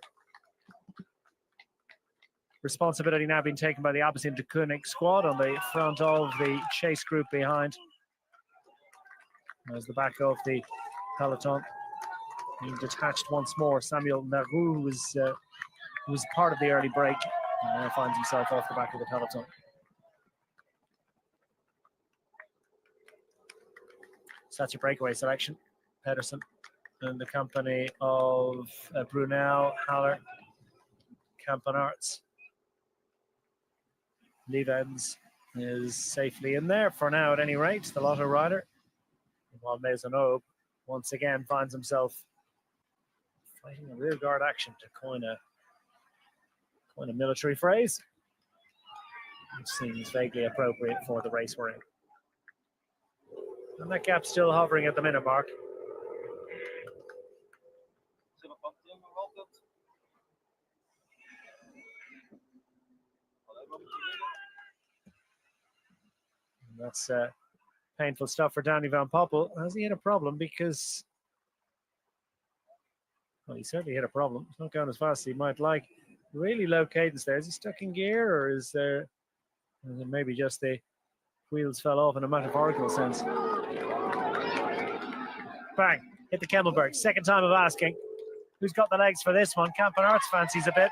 Responsibility now being taken by the Alpecin de Koenig squad on the front of the chase group behind. There's the back of the peloton being detached once more. Samuel Naroux, who was part of the early break, and now finds himself off the back of the peloton. So that's your breakaway selection. Pedersen in the company of Brunel, Haller, Campanarts. Lievens is safely in there for now at any rate, the Lotto rider. While Maisonneuve once again finds himself fighting a rear guard action, to coin a military phrase, which seems vaguely appropriate for the race we're in. And that gap's still hovering at the minute mark. And that's painful stuff for Danny Van Poppel. Has he hit a problem? Because, well, he certainly hit a problem. It's not going as fast as he might like. Really low cadence there. Is he stuck in gear, or is there maybe just the wheels fell off in a metaphorical sense? Bang, hit the Kemmelberg. Second time of asking. Who's got the legs for this one? Campanarts fancies a bit.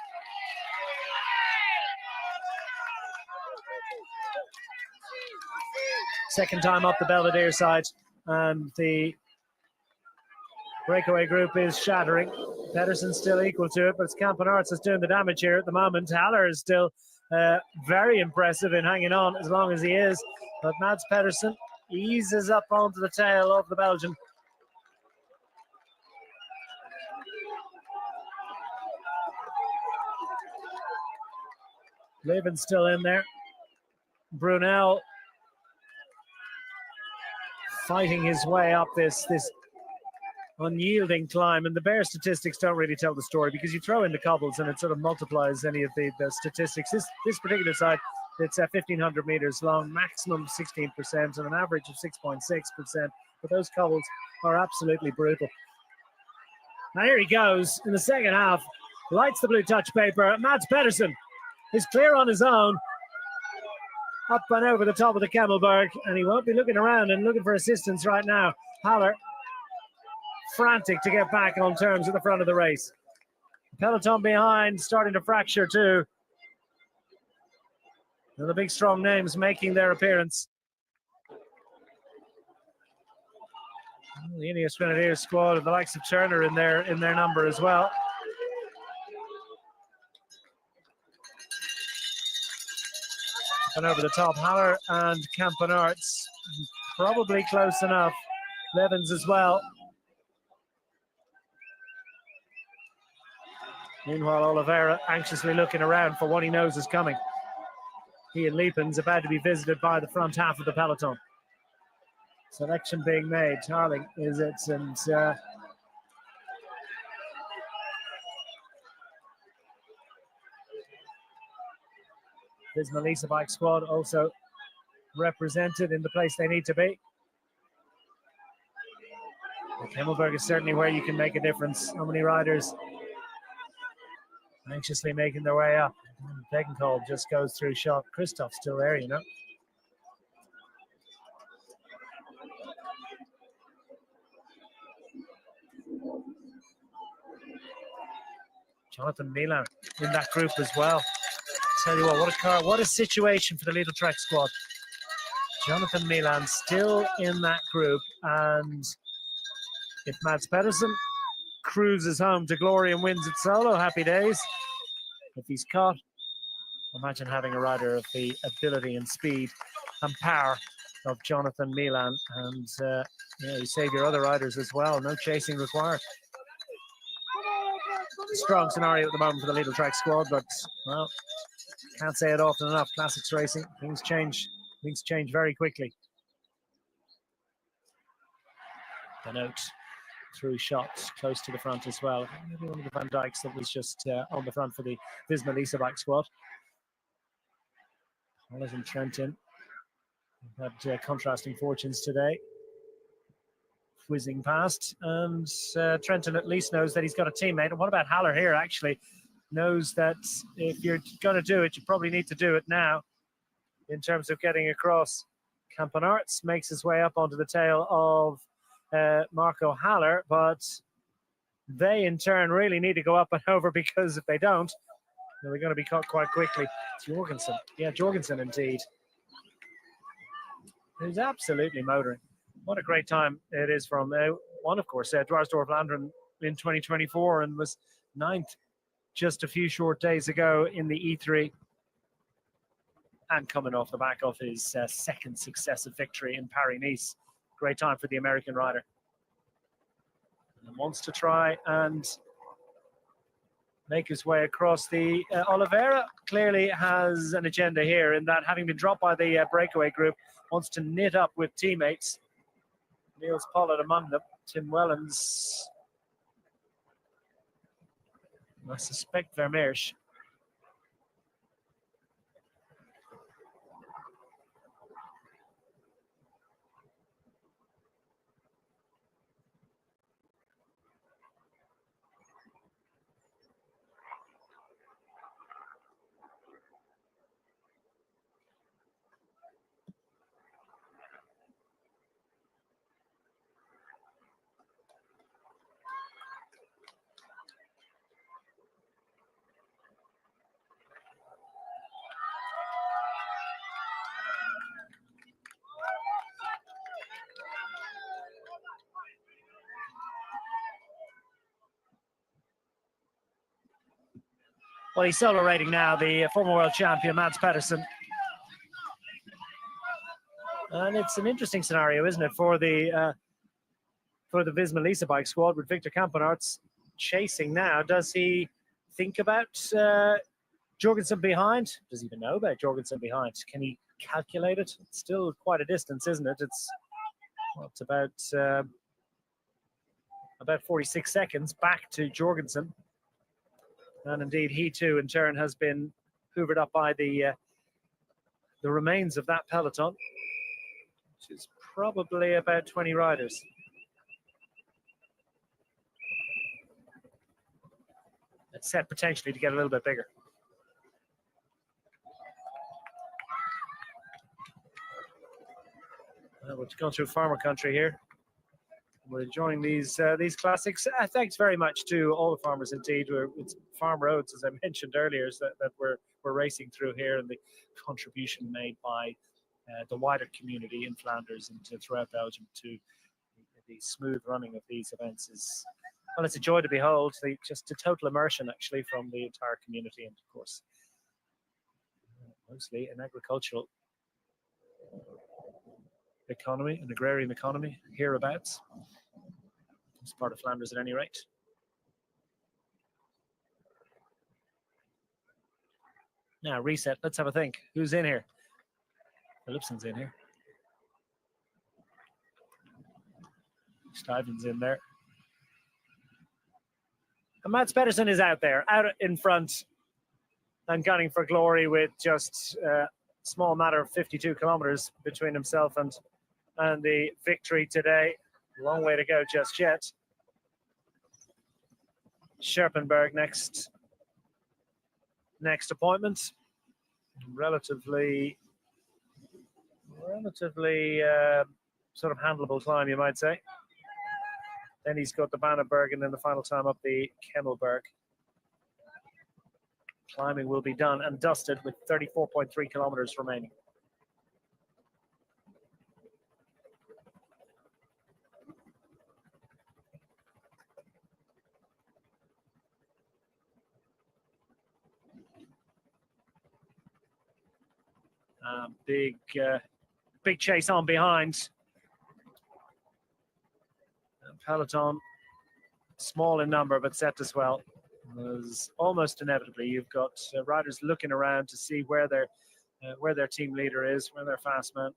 second time up the Belvedere side, and the Breakaway group is shattering. Pedersen's still equal to it, but it's Campenarts that's doing the damage here at the moment. Haller is still very impressive in hanging on as long as he is, but Mads Pedersen eases up onto the tail of the Belgian. Levin's still in there. Brunel fighting his way up this unyielding climb, and the bare statistics don't really tell the story because you throw in the cobbles and it sort of multiplies any of the statistics. This particular side, it's 1,500 meters long, maximum 16% and an average of 6.6%, but those cobbles are absolutely brutal. Now here he goes in the second half, lights the blue touch paper. Mads Pedersen is clear on his own, up and over the top of the Kemmelberg, and he won't be looking around and looking for assistance right now. Haller frantic to get back on terms at the front of the race. Peloton behind, starting to fracture too. And the big strong names making their appearance. The Ineos Grenadiers squad of the likes of Turner in their number as well. And over the top, Haller and Campenarts, probably close enough. Levens as well. Meanwhile, Oliveira anxiously looking around for what he knows is coming. He and Liepens about to be visited by the front half of the peloton. Selection being made. Harling is it, and Visma Lisa bike squad also represented in the place they need to be. Kemmelberg is certainly where you can make a difference. How many riders anxiously making their way up? Degenkolb just goes through shot. Christoph's still there, you know. Jonathan Milan in that group as well. Tell you what a car, what a situation for the Lidl Trek squad. Jonathan Milan still in that group, and if Mads Pedersen cruises home to glory and wins it solo, happy days. If he's caught, imagine having a rider of the ability and speed and power of Jonathan Milan, and you save your other riders as well. No chasing required. Strong scenario at the moment for the Lidl Trek squad, but well, can't say it often enough. Classics racing, things change very quickly. The note through shots close to the front as well. Maybe one of the Van Dijks that was just on the front for the Visma Lisa bike squad. Hollis and Trentin had contrasting fortunes today. Whizzing past, and Trentin at least knows that he's got a teammate. And what about Haller here? Actually knows that if you're going to do it, you probably need to do it now in terms of getting across. Campenarts makes his way up onto the tail of Marco Haller, but they in turn really need to go up and over, because if they don't, they're going to be caught quite quickly. Jorgensen, yeah, Jorgensen indeed. He's absolutely motoring. What a great time it is from one, of course, Dwarsdorf Landeren in 2024, and was 9th just a few short days ago in the E3, and coming off the back of his second successive victory in Paris-Nice. Great time for the American rider. And wants to try and make his way across. The Oliveira clearly has an agenda here, in that, having been dropped by the Breakaway group, wants to knit up with teammates. Niels Pollard among them. Tim Wellens. I suspect Vermeersch. Well, he's solo rating now, the former world champion, Mads Pedersen. And it's an interesting scenario, isn't it, for the Visma Lease bike squad with Victor Kampenaerts chasing now. Does he think about Jorgensen behind? Does he even know about Jorgensen behind? Can he calculate it? It's still quite a distance, isn't it? It's about 46 seconds back to Jorgensen. And indeed, he too, in turn, has been hoovered up by the remains of that peloton, which is probably about 20 riders. It's set potentially to get a little bit bigger. We're going through farmer country here. We're enjoying these classics. Thanks very much to all the farmers indeed. It's farm roads, as I mentioned earlier, that we're racing through here, and the contribution made by the wider community in Flanders and throughout Belgium to the smooth running of these events is, well, it's a joy to behold. Just a total immersion, actually, from the entire community, and of course, mostly an agricultural economy, an agrarian economy hereabouts. It's part of Flanders at any rate. Now reset. Let's have a think. Who's in here? Philipson's in here. Stuyven's in there. And Mads Pedersen is out there, out in front and gunning for glory with just a small matter of 52 kilometers between himself and the victory today. Long way to go just yet. Scherpenberg next appointment. Relatively sort of handleable climb, you might say. Then he's got the Bannerberg, and then the final time up the Kemmelberg. Climbing will be done and dusted with 34.3 kilometers remaining. Big chase on behind. Peloton, small in number, but set as well. As almost inevitably, you've got riders looking around to see where their team leader is, where their fast man.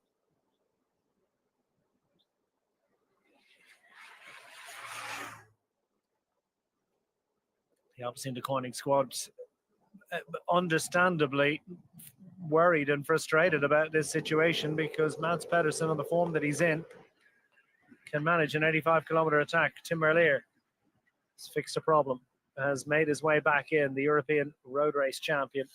The Alpecin Declining squad, understandably worried and frustrated about this situation, because Mads Pedersen, on the form that he's in, can manage an 85-kilometer attack. Tim Merlier has fixed a problem, has made his way back in, the European road race champion.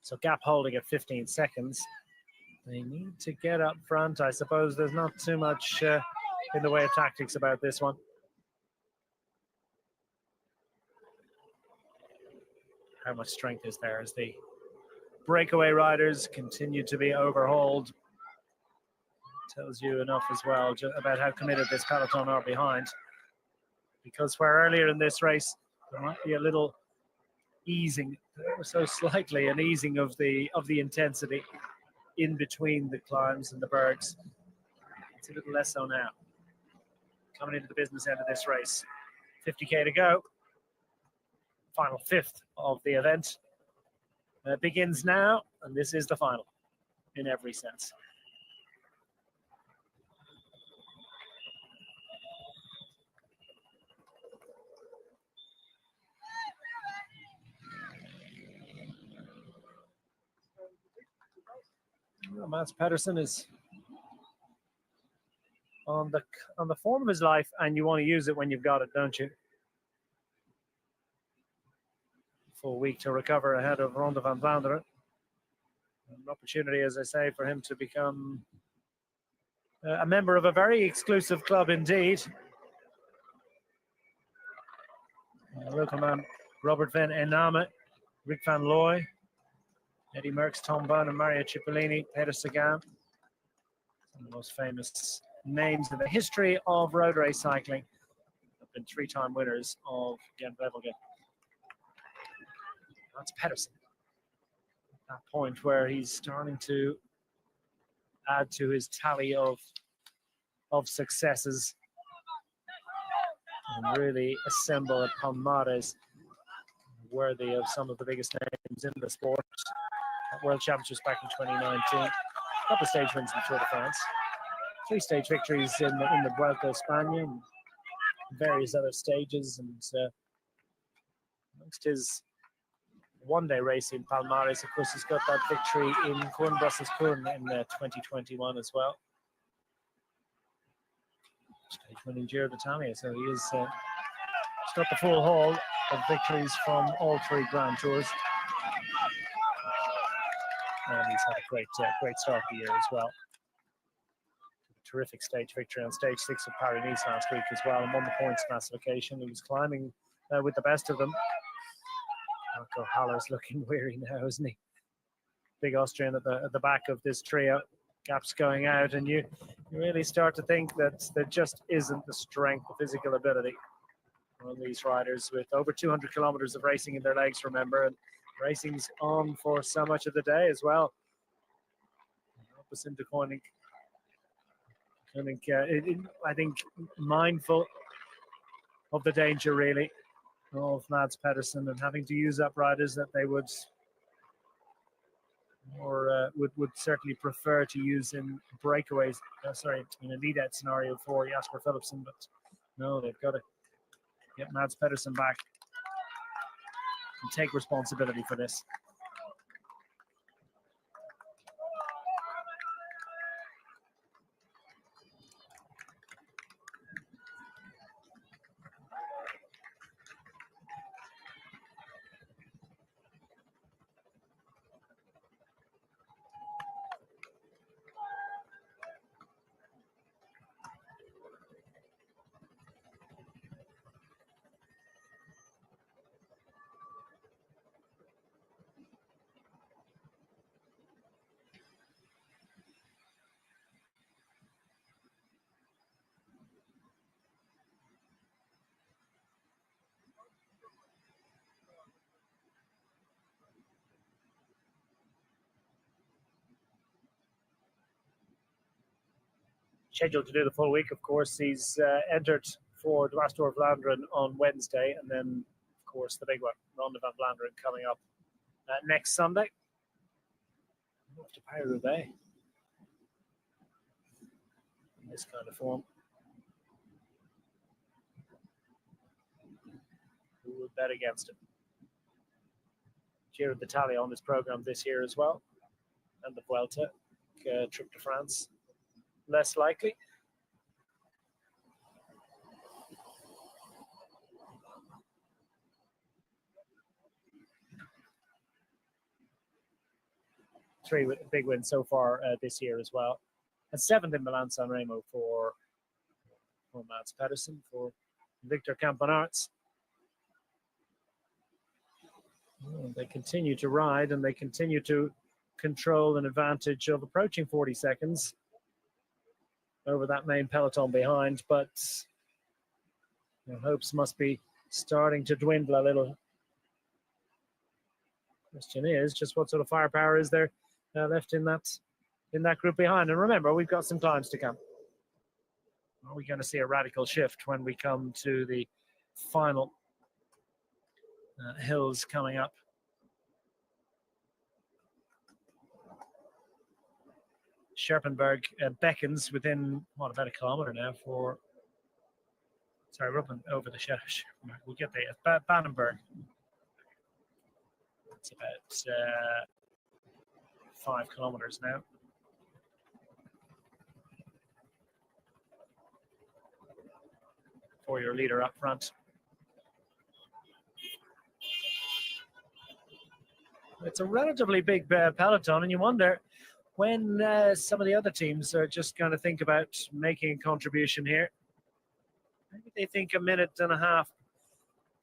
So gap holding at 15 seconds. They need to get up front. I suppose there's not too much in the way of tactics about this one. How much strength is there as the breakaway riders continue to be overhauled? Tells you enough as well about how committed this peloton are behind. Because where earlier in this race there might be a little easing, so slightly an easing of the intensity in between the climbs and the bergs. It's a little less so now. Coming into the business end of this race. 50k to go. Final fifth of the event begins now, and this is the final in every sense. Mads Pedersen is on the form of his life, and you want to use it when you've got it, don't you? Full week to recover ahead of Ronde van Vlaanderen. An opportunity, as I say, for him to become a member of a very exclusive club indeed. Local man Robert van Ename, Rick van Looy, Eddie Merckx, Tom Bunn, and Mario Cipollini, Peter Sagan. Some of the most famous names in the history of road race cycling. Have been three-time winners of Gent-Wevelgem. That's Pedersen. That point where he's starting to add to his tally of successes and really assemble a palmares worthy of some of the biggest names in the sport. At World Championships back in 2019, a couple of stage wins in the Tour de France, 3 stage victories in the Vuelta a España, and various other stages, and amongst his one-day racing palmares, of course, he's got that victory in Kuurne-Brussels-Kuurne in 2021 as well. Stage winning Giro d'Italia, so he is he's got the full haul of victories from all 3 Grand Tours. And he's had a great start of the year as well. Terrific stage victory on stage 6 of Paris-Nice last week as well, and won the points classification. He was climbing with the best of them. Marco Haller's looking weary now, isn't he? Big Austrian at the back of this trio. Gaps going out, and you really start to think that there just isn't the strength, the physical ability on these riders with over 200 kilometers of racing in their legs, remember, and racing's on for so much of the day as well. Opposite to Koenig. I think mindful of the danger, really, of Mads Pedersen and having to use up riders that they would certainly prefer to use in breakaways. In a lead-out scenario for Jasper Philipsen, but no, they've got to get Mads Pedersen back and take responsibility for this. Scheduled to do the full week, of course. He's entered for the Dwars door Vlaanderen on Wednesday, and then, of course, the big one, Ronde van Vlaanderen, coming up next Sunday. Off to Paris-Roubaix in this kind of form. Who would bet against him? Giro d'Italia on this program this year as well, and the Vuelta, trip to France. Less likely. Three big wins so far this year as well. And 7th in Milan-San Remo for Mads Pedersen, for Victor Campenaerts. They continue to ride, and they continue to control an advantage of approaching 40 seconds over that main peloton behind, but hopes must be starting to dwindle a little. Question is just what sort of firepower is there left in that group behind. And remember, we've got some climbs to come. Are we going to see a radical shift when we come to the final hills coming up? Scherpenberg beckons within, about a kilometer now for, sorry, we're up and over the Scherpenberg. We'll get there. Bannenberg. It's about 5 kilometers now. for your leader up front. It's a relatively big peloton, and you wonder when some of the other teams are just going to think about making a contribution here. Maybe they think a minute and a half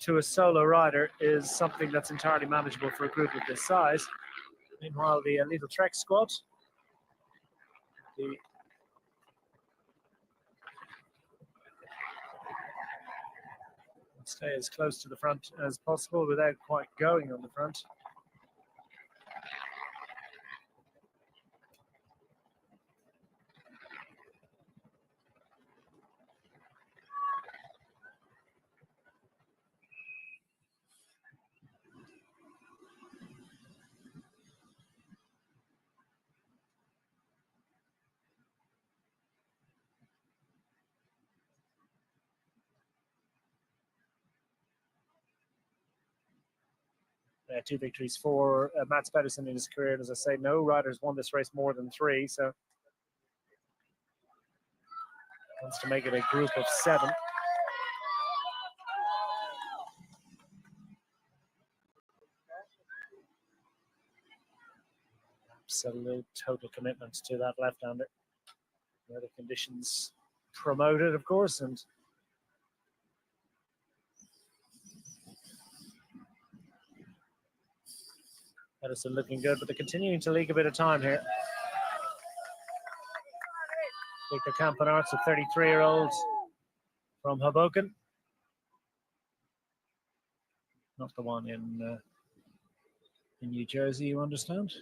to a solo rider is something that's entirely manageable for a group of this size. Meanwhile, the Little Trek squad, stay as close to the front as possible without quite going on the front. 2 victories for Mats Pedersen in his career. And as I say, no riders won this race more than 3, so wants to make it a group of 7. Absolute total commitment to that left-hander. Weather conditions promoted, of course, and Pedersen looking good, but they're continuing to leak a bit of time here. Victor Campenarts, a 33-year-old from Hoboken. Not the one in New Jersey, you understand?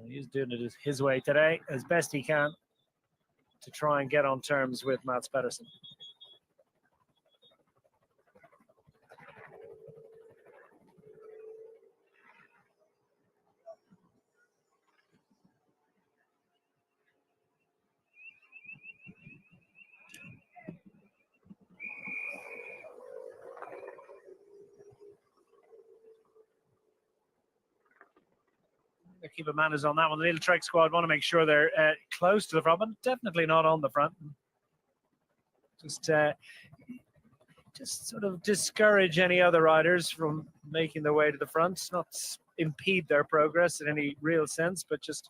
He's doing it his way today, as best he can, to try and get on terms with Mats Pedersen. They keep a manners on that one. The Little Trek squad want to make sure they're close to the front, but definitely not on the front. Just sort of discourage any other riders from making their way to the front, not impede their progress in any real sense, but just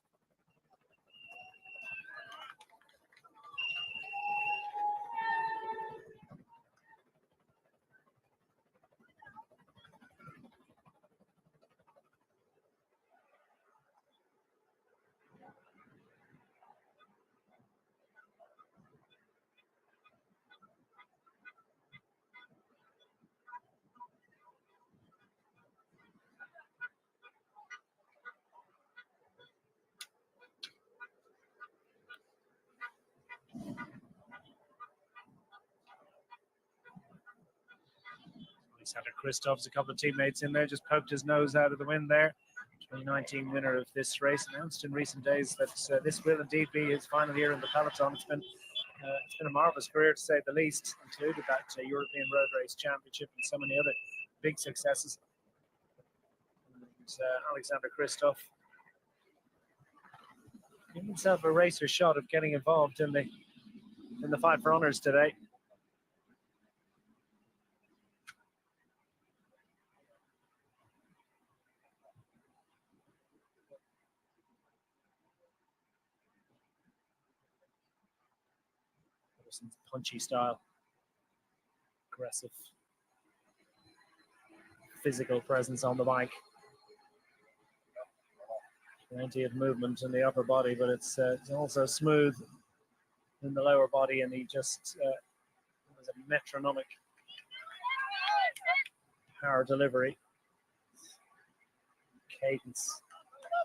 Alexander Kristoff's a couple of teammates in there, just poked his nose out of the wind there. 2019 winner of this race, announced in recent days that this will indeed be his final year in the peloton. It's been a marvelous career, to say the least, included that European Road Race Championship and so many other big successes. And, Alexander Kristoff giving himself a racer shot of getting involved in the fight for honours today. Punchy style, aggressive, physical presence on the bike. Plenty of movement in the upper body, but it's also smooth in the lower body, and he just has a metronomic power delivery. Cadence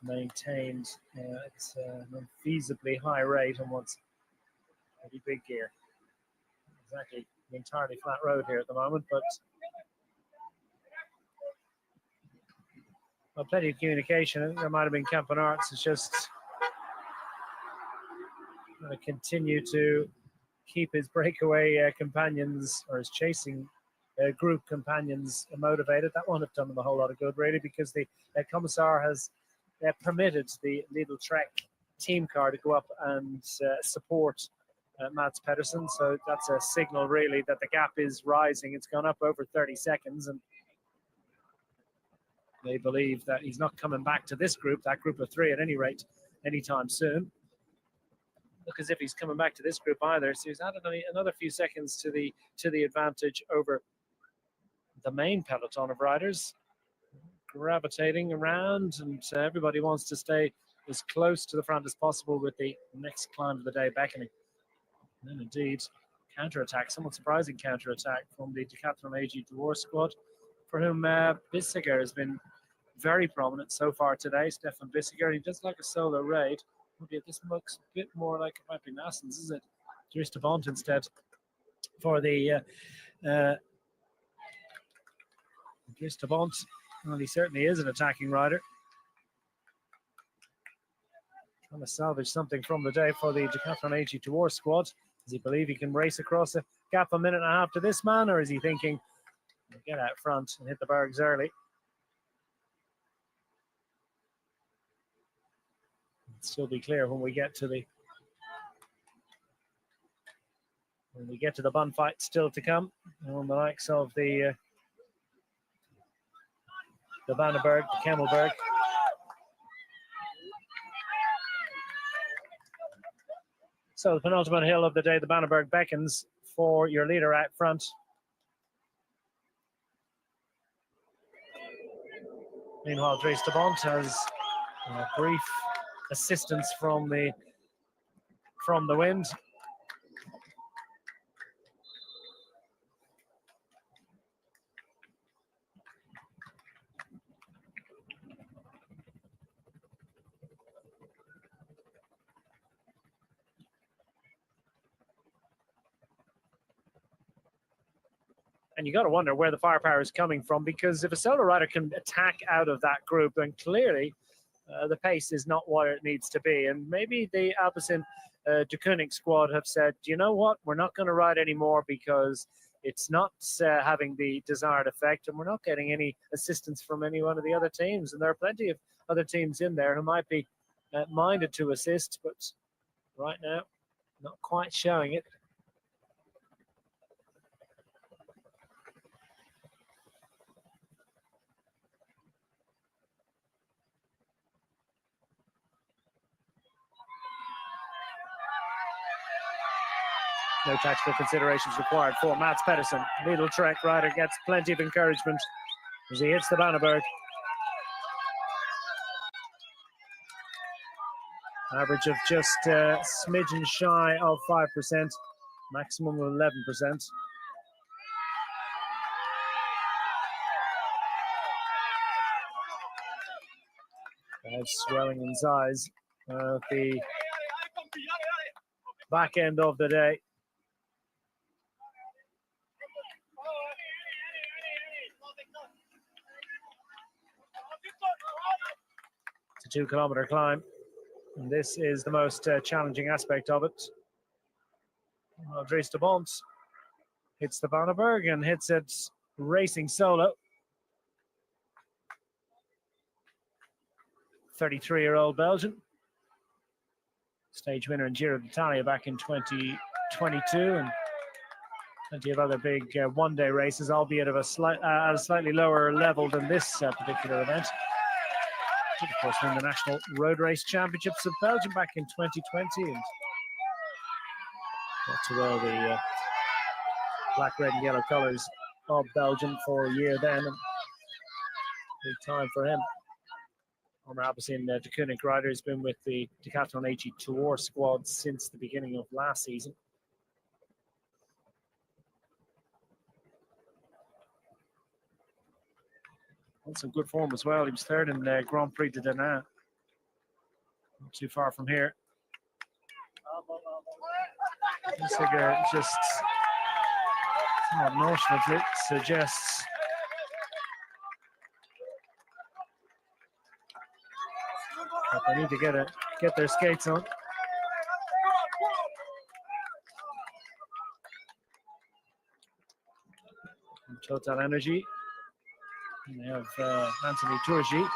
maintained at an unfeasibly high rate on what's pretty big gear. Exactly the entirely flat road here at the moment, but well, plenty of communication. There might have been Campenarts. It's just going to continue to keep his breakaway companions, or his chasing group companions, motivated. That won't have done them a whole lot of good, really, because the Commissar has permitted the Little Trek team car to go up and support Mats Pedersen. So that's a signal really that the gap is rising. It's gone up over 30 seconds, and they believe that he's not coming back to this group, that group of three at any rate, anytime soon. Look as if he's coming back to this group either. So he's added another few seconds to the advantage over the main peloton of riders, gravitating around, and everybody wants to stay as close to the front as possible with the next climb of the day beckoning. And indeed, counter-attack, somewhat surprising counter-attack from the Decathlon AG Dwarf squad, for whom Bissiger has been very prominent so far today. Stefan Bissiger, he does like a solo raid. Maybe this looks a bit more like it might be Nassens, is it? Dries de Bont instead for the Dries de Bont. Well, he certainly is an attacking rider. Trying to salvage something from the day for the Decathlon AG Dwarf squad. Does he believe he can race across a gap a minute and a half to this man, or is he thinking, get out front and hit the bergs early? It'll still be clear when we get to the bun fight still to come on the likes of the Vandenberg, the Kemmelberg. So the penultimate hill of the day, the Vandenberg, beckons for your leader out front. Meanwhile, Dries de Bont has a brief assistance from the wind. And you got to wonder where the firepower is coming from, because if a solo rider can attack out of that group, then clearly the pace is not what it needs to be. And maybe the Alpecin De Koning squad have said, you know what, we're not going to ride anymore because it's not having the desired effect, and we're not getting any assistance from any one of the other teams. And there are plenty of other teams in there who might be minded to assist, but right now, not quite showing it. No tactical considerations required for Mats Pedersen. Lidl Trek rider gets plenty of encouragement as he hits the Vandenberg. Average of just smidgen shy of 5%, maximum of 11%. Swelling in his eyes. The back end of the day. It's a 2-kilometer climb, and this is the most challenging aspect of it. Well, Dries de Bont hits the Vandenberg and hits it racing solo. 33-year-old Belgian, stage winner in Giro d'Italia back in 2022, and plenty of other big one-day races, albeit of a slightly lower level than this particular event. Did, of course, win the National Road Race Championships of Belgium back in 2020, and got to wear the black, red, and yellow colours of Belgium for a year then. And big time for him. Former Alpecin De Koning rider has been with the Decathlon AG Tour squad since the beginning of last season. And some good form as well. He was third in the Grand Prix de Denain. Not too far from here. This figure just somewhat nonchalantly suggests that they need to get their skates on. And Total Energy. And they have Anthony Turgi.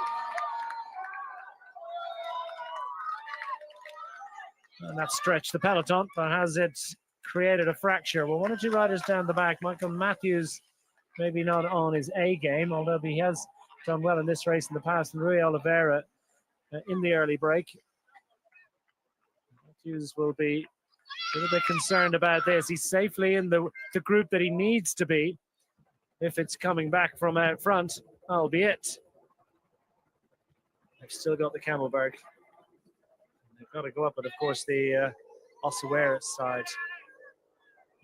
And that stretched the peloton, but has it created a fracture? Well, one or two riders down the back. Michael Matthews, maybe not on his A game, although he has done well in this race in the past. And Rui Oliveira in the early break. Matthews will be a little bit concerned about this. He's safely in the group that he needs to be if it's coming back from out front, albeit they've still got the Kemmelberg. They've got to go up, but of course the Ossuera side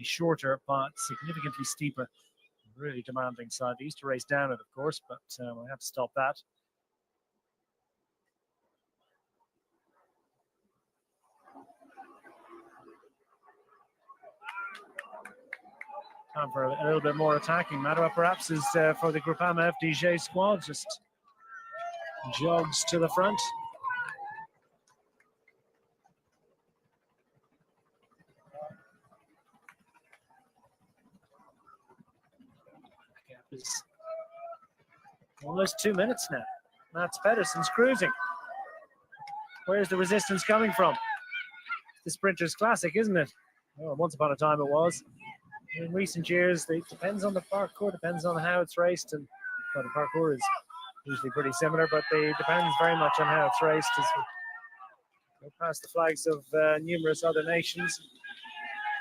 is shorter but significantly steeper. Really demanding side. They used to race down it, of course, but we have to stop that. Time for a little bit more attacking. Matter perhaps is for the Groupama FDJ squad. Just jogs to the front. Gap is almost 2 minutes now. Mats Pedersen's cruising. Where's the resistance coming from? The Sprinters Classic, isn't it? Well, once upon a time it was. In recent years, it depends on the parkour, depends on how it's raced, and well, the parkour is usually pretty similar, but it depends very much on how it's raced as we go past the flags of numerous other nations.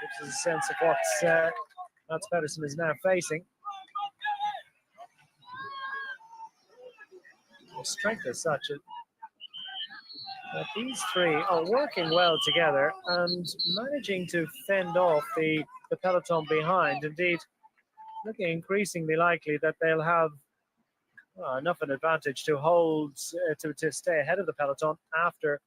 Gives us a sense of what Mats Pedersen is now facing. The strength as such. These three are working well together and managing to fend off the peloton behind. Indeed, looking increasingly likely that they'll have enough an advantage to hold to stay ahead of the peloton after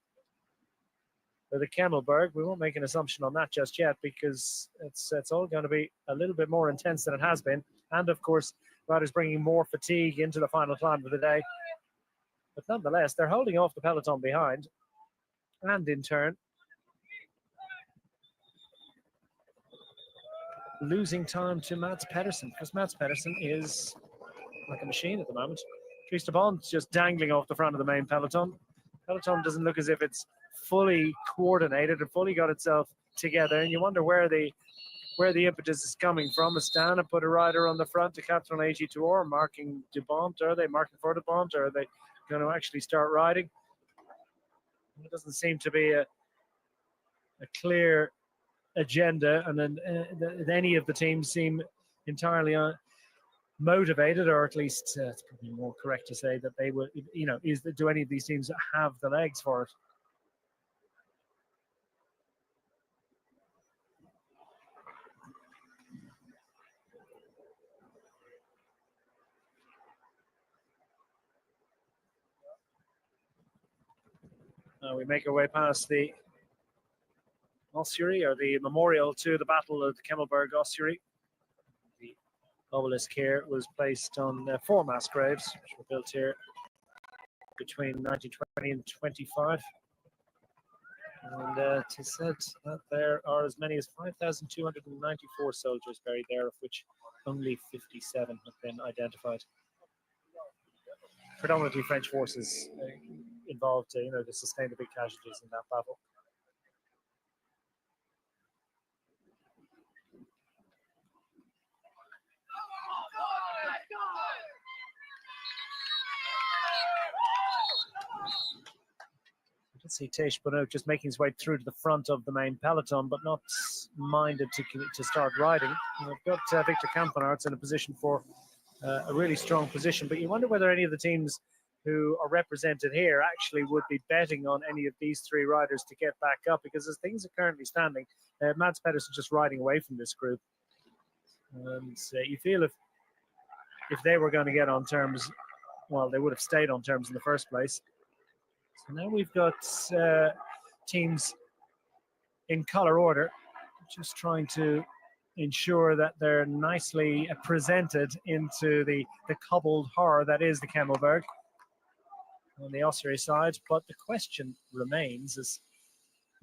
the Kemmelberg. We won't make an assumption on that just yet because it's all going to be a little bit more intense than it has been, and of course riders bringing more fatigue into the final climb of the day. But nonetheless, they're holding off the peloton behind, and in turn losing time to Mats Pedersen, because Mats Pedersen is like a machine at the moment. Christer Bond's just dangling off the front of the main peloton. Peloton doesn't look as if it's fully coordinated and fully got itself together, and you wonder where the impetus is coming from. Astana put a rider on the front to Catherine AG Tour, marking De Bont. Are they marking for De Bont, or are they going to actually start riding? It doesn't seem to be a clear agenda, and then any of the teams seem entirely motivated, or at least it's probably more correct to say that they will, do any of these teams have the legs for it? We make our way past the ossuary, or the memorial to the Battle of the Kemmelberg ossuary. The obelisk here was placed on 4 mass graves, which were built here between 1920 and 25. And it is said that there are as many as 5,294 soldiers buried there, of which only 57 have been identified. Predominantly French forces involved to sustain the big casualties in that battle. You can see Teish Bonneau just making his way through to the front of the main peloton, but not minded to start riding. And we've got Victor Kampenarts in a position for a really strong position, but you wonder whether any of the teams who are represented here actually would be betting on any of these 3 riders to get back up, because as things are currently standing, Mats Pedersen just riding away from this group. And you feel if they were going to get on terms, well, they would have stayed on terms in the first place. So now we've got teams in color order, just trying to ensure that they're nicely presented into the cobbled horror that is the Kemmelberg on the ossuary side. But the question remains as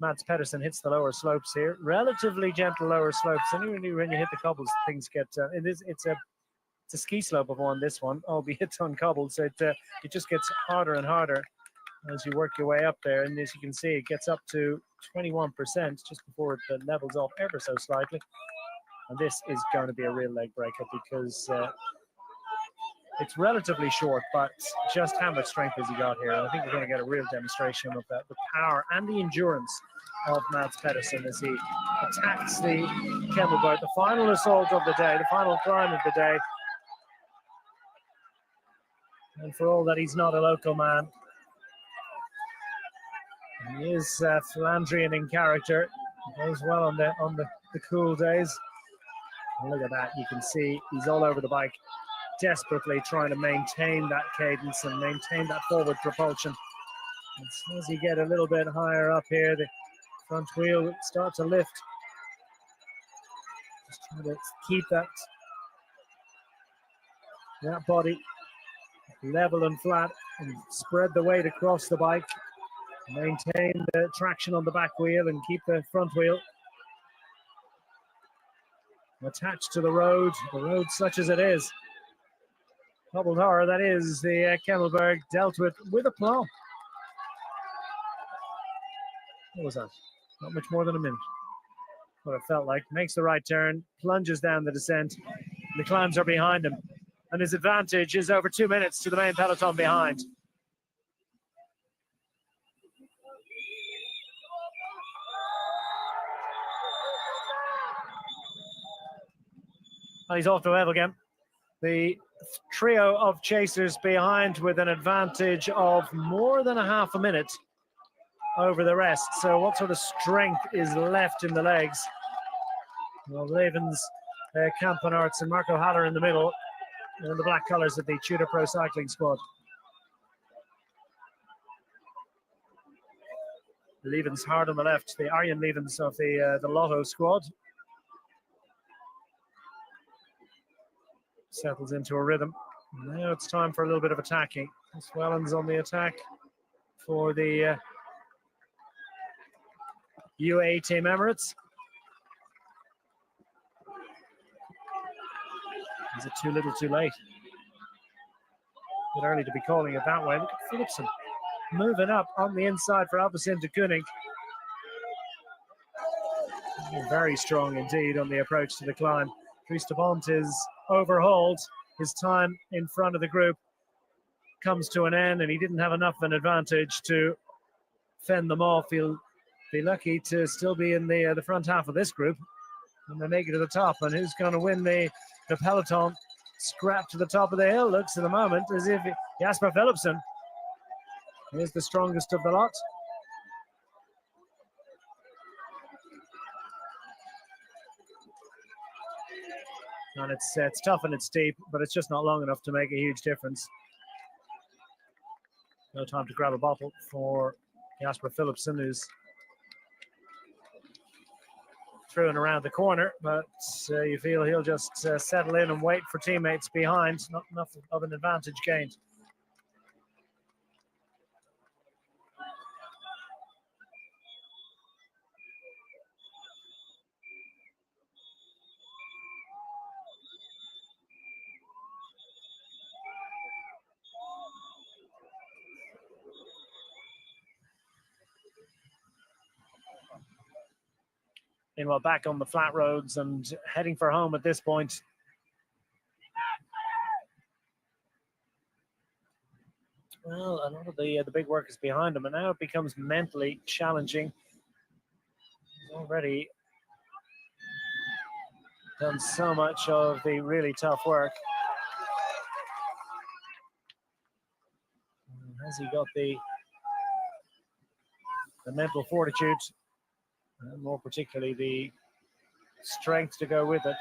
Mats Pedersen hits the lower slopes here, relatively gentle lower slopes. And when you hit the cobbles, things get it's a ski slope of this one, albeit uncobbled, so it just gets harder and harder as you work your way up there. And as you can see, it gets up to 21% just before it levels off ever so slightly. And this is going to be a real leg breaker because it's relatively short, but just how much strength has he got here? I think we're going to get a real demonstration of that, the power and the endurance of Mads Pedersen as he attacks the Kemmelberg, the final assault of the day, the final climb of the day. And for all that he's not a local man, he is Flandrian in character. He goes well on the cool days. And look at that, you can see he's all over the bike, desperately trying to maintain that cadence and maintain that forward propulsion. As soon as you get a little bit higher up here, the front wheel will start to lift. Just trying to keep that body level and flat and spread the weight across the bike. Maintain the traction on the back wheel and keep the front wheel attached to the road such as it is. Double horror, that is the Kemmelberg, dealt with aplomb. What was that? Not much more than a minute. What it felt like. Makes the right turn, plunges down the descent. The climbs are behind him. And his advantage is over 2 minutes to the main peloton behind. And he's off the level again. The trio of chasers behind with an advantage of more than a half a minute over the rest. So what sort of strength is left in the legs? Well, Levens, Kampenarts and Marco Haller in the middle, and the black colours of the Tudor Pro Cycling squad. Levens hard on the left, the Arjen Levens of the Lotto squad. Settles into a rhythm. Now it's time for a little bit of attacking. Swellens on the attack for the UAE Team Emirates. Is it too little too late? A bit early to be calling it that way. Look at Philipsen moving up on the inside for Alpecin de Koenig. Very strong indeed on the approach to the climb. Dries de Bont is overhauled. His time in front of the group comes to an end, and he didn't have enough of an advantage to fend them off. He'll be lucky to still be in the front half of this group and they make it to the top. And who's going to win the peloton scrap to the top of the hill? Looks at the moment as if Jasper Philipsen is the strongest of the lot. And it's tough and it's steep, but it's just not long enough to make a huge difference. No time to grab a bottle for Jasper Philipsen, who's through and around the corner, but you feel he'll just settle in and wait for teammates behind. Not enough of an advantage gained. Meanwhile, back on the flat roads and heading for home at this point. Well, a lot of the big work is behind him, and now it becomes mentally challenging. He's already done so much of the really tough work. Has he got the mental fortitude? And more particularly the strength to go with it.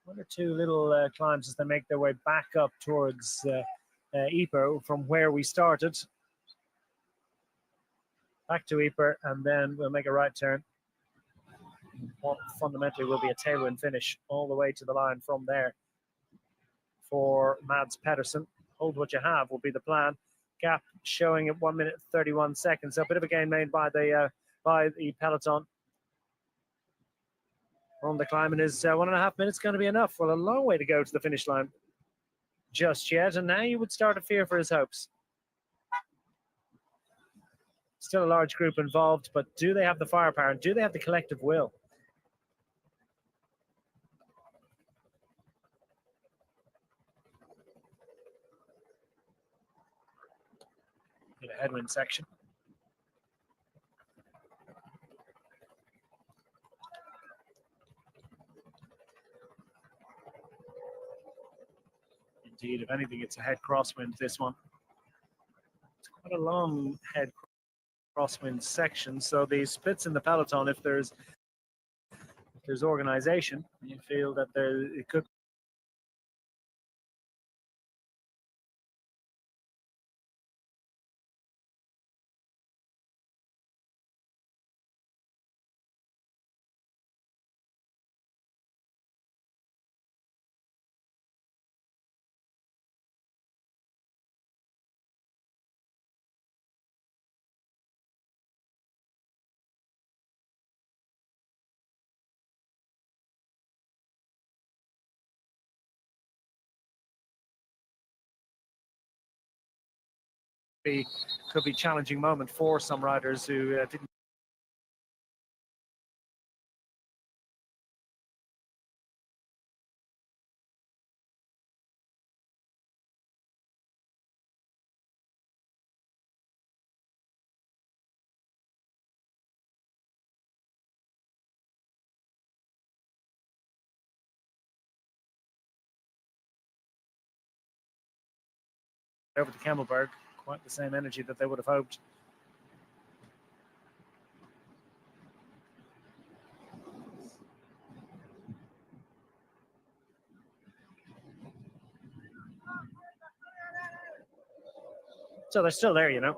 One or two little climbs as they make their way back up towards Ypres from where we started. Back to Ypres, and then we'll make a right turn. What fundamentally will be a tailwind finish all the way to the line from there. For Mads Pedersen, hold what you have will be the plan. Gap showing at 1 minute 31 seconds. So a bit of a gain made by the peloton. on the climb, and is 1.5 minutes going to be enough? Well, a long way to go to the finish line just yet, and now you would start to fear for his hopes. Still a large group involved, but do they have the firepower and do they have the collective will? In a headwind section. Indeed, if anything, it's a head crosswind, this one. It's quite a long head crosswind section, so the splits in the peloton, if there's organization, you feel that it could be challenging moment for some riders who didn't. Over to Kemmelberg, quite the same energy that they would have hoped. So they're still there, you know.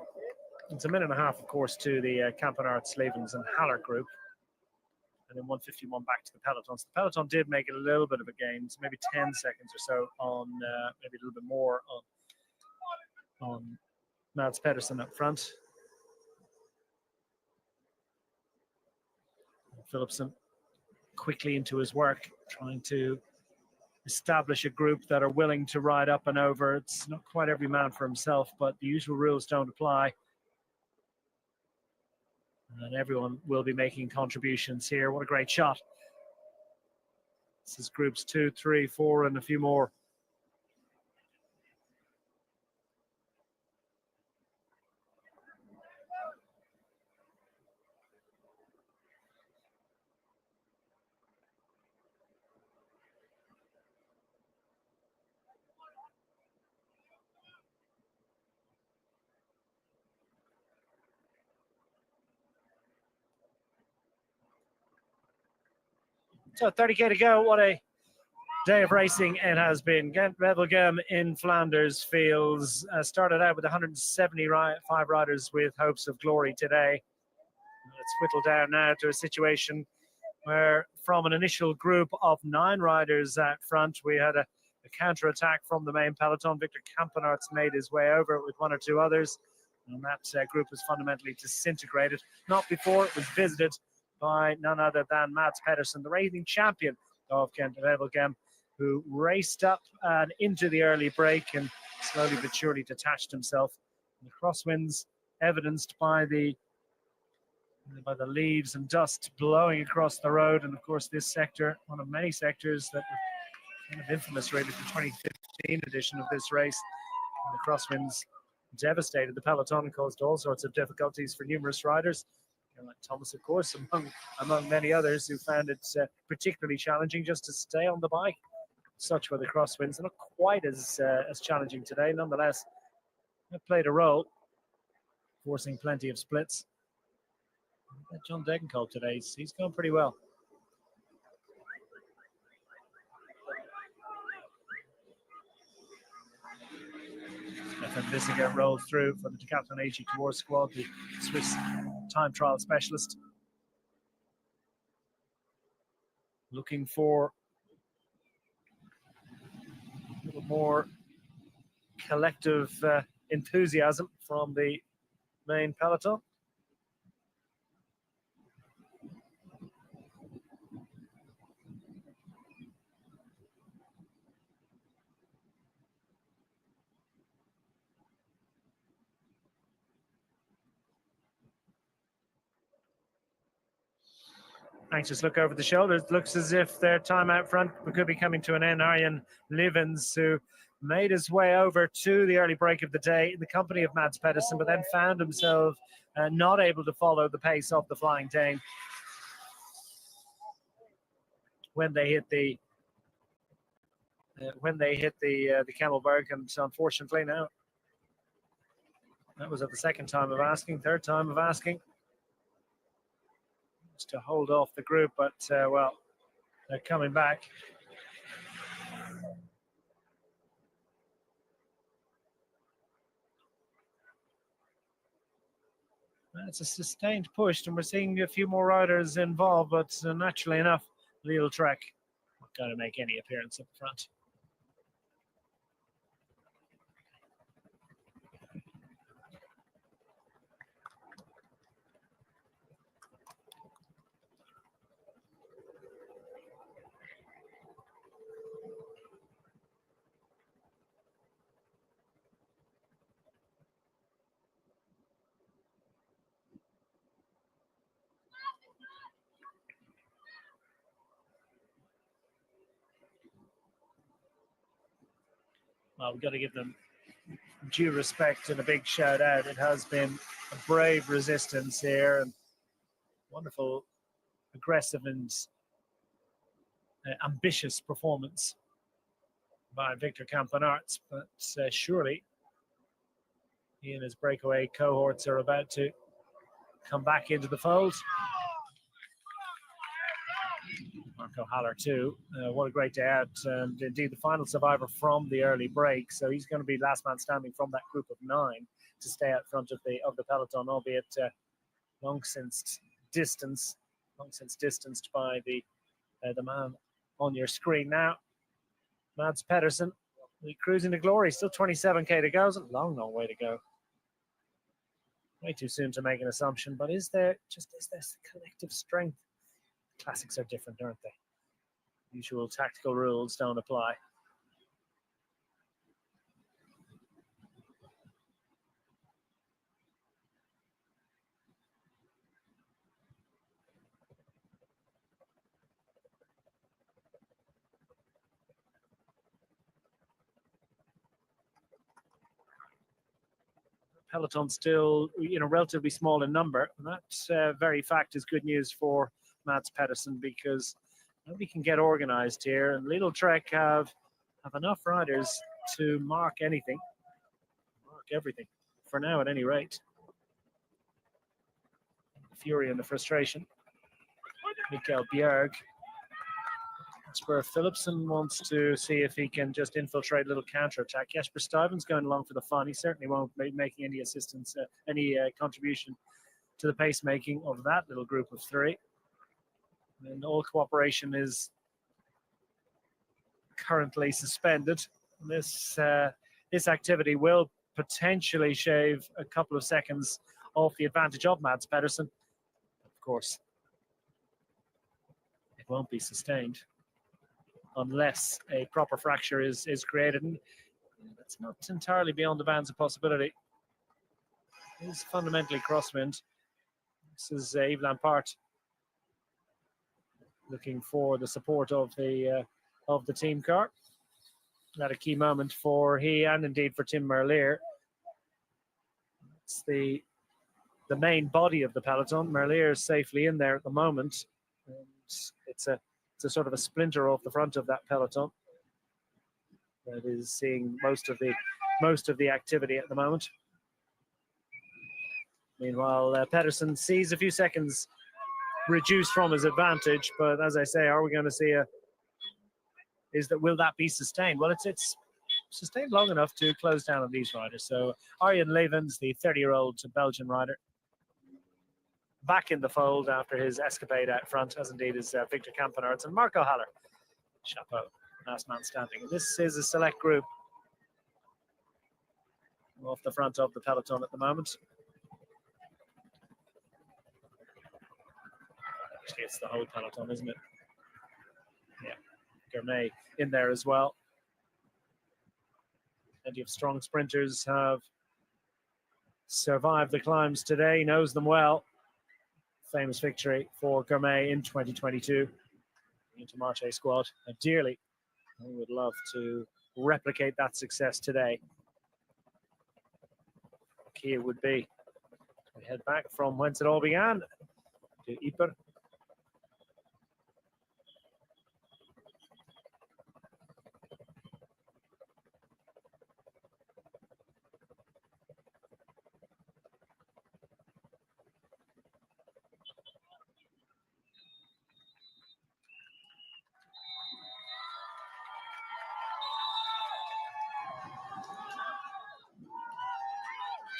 It's a minute and a half, of course, to the Campenart, Slavens and Haller group. And then 151 back to the Peloton. So the Peloton did make a little bit of a gain, so maybe 10 seconds or so on, maybe a little bit more on Mads Pedersen up front. Philipsen quickly into his work, trying to establish a group that are willing to ride up and over. It's not quite every man for himself, but the usual rules don't apply. And everyone will be making contributions here. What a great shot. This is groups 2, 3, 4, and a few more. So 30k to go. What a day of racing it has been. Gent-Wevelgem in Flanders feels started out with 175 riders with hopes of glory today. It's whittled down now to a situation where from an initial group of 9 riders at front, we had a counter-attack from the main peloton. Victor Campenarts made his way over with 1 or 2 others, and that group was fundamentally disintegrated. Not before it was visited by none other than Mads Pedersen, the reigning champion of Gent-Wevelgem, who raced up and into the early break and slowly but surely detached himself. And the crosswinds evidenced by the leaves and dust blowing across the road. And of course, this sector, one of many sectors that were kind of infamous really, the 2015 edition of this race. And the crosswinds devastated the peloton and caused all sorts of difficulties for numerous riders. Like Thomas, of course, among many others who found it particularly challenging just to stay on the bike. Such were the crosswinds. They're not quite as challenging today. Nonetheless, it played a role, forcing plenty of splits. John Degenkolb today, he's going pretty well. Stefan Bissiger rolled through for the Decathlon AG Tour squad, the Swiss time trial specialist. Looking for a little more collective enthusiasm from the main peloton. Anxious look over the shoulders. Looks as if their time out front could be coming to an end. Arjen Livens, who made his way over to the early break of the day in the company of Mads Pedersen, but then found himself not able to follow the pace of the Flying Dane when they hit the Kemmelberg, and unfortunately now that was at the second time of asking, third time of asking, just to hold off the group, but well, they're coming back. It's a sustained push, and we're seeing a few more riders involved, but naturally enough, Lille Trek not going to make any appearance up front. Well, we've got to give them due respect and a big shout out. It has been a brave resistance here, and wonderful, aggressive and ambitious performance by Victor Campenaerts. But surely he and his breakaway cohorts are about to come back into the fold. Marco Haller too. What a great day out, and indeed the final survivor from the early break. So he's going to be last man standing from that group of 9 to stay out front of the peloton, albeit long since distanced by the man on your screen now. Mads Pedersen, cruising to glory. Still 27k to go. It's a long way to go. Way too soon to make an assumption, but is there collective strength? Classics are different, aren't they? Usual tactical rules don't apply. Peloton still, relatively small in number. And that very fact is good news for Mads Pedersen, because nobody can get organized here, and Lidl Trek have enough riders to mark everything for now, at any rate. The fury and the frustration. Mikael Bjerg. Jesper Philipsen wants to see if he can just infiltrate a little counter-attack. Jesper Stuyven's going along for the fun. He certainly won't be making any assistance, any contribution to the pacemaking of that little group of 3. And all cooperation is currently suspended. This activity will potentially shave a couple of seconds off the advantage of Mads Pedersen. Of course, it won't be sustained unless a proper fracture is created. And that's not entirely beyond the bounds of possibility. It is fundamentally crosswind. This is Yves Lampart looking for the support of the team car. At a key moment for he and indeed for Tim Merlier. It's the main body of the peloton. Merlier is safely in there at the moment. And it's a sort of a splinter off the front of that peloton that is seeing most of the activity at the moment. Meanwhile, Pedersen sees a few seconds reduced from his advantage, but as I say, are we going to see will that be sustained? Well, it's sustained long enough to close down on these riders. So Arjen Levens, the 30-year-old Belgian rider, back in the fold after his escapade out front, as indeed is Victor Campenaerts and Marco Haller. Chapeau, last man standing. And this is a select group off the front of the peloton at the moment. Actually, it's the whole peloton, isn't it? Yeah, girmay in there as well. Plenty of strong sprinters have survived the climbs today, knows them well. famous victory for Girmay in 2022. The Intermarché squad dearly. We would love to replicate that success today. Key it would be. We head back from whence it all began to Ypres.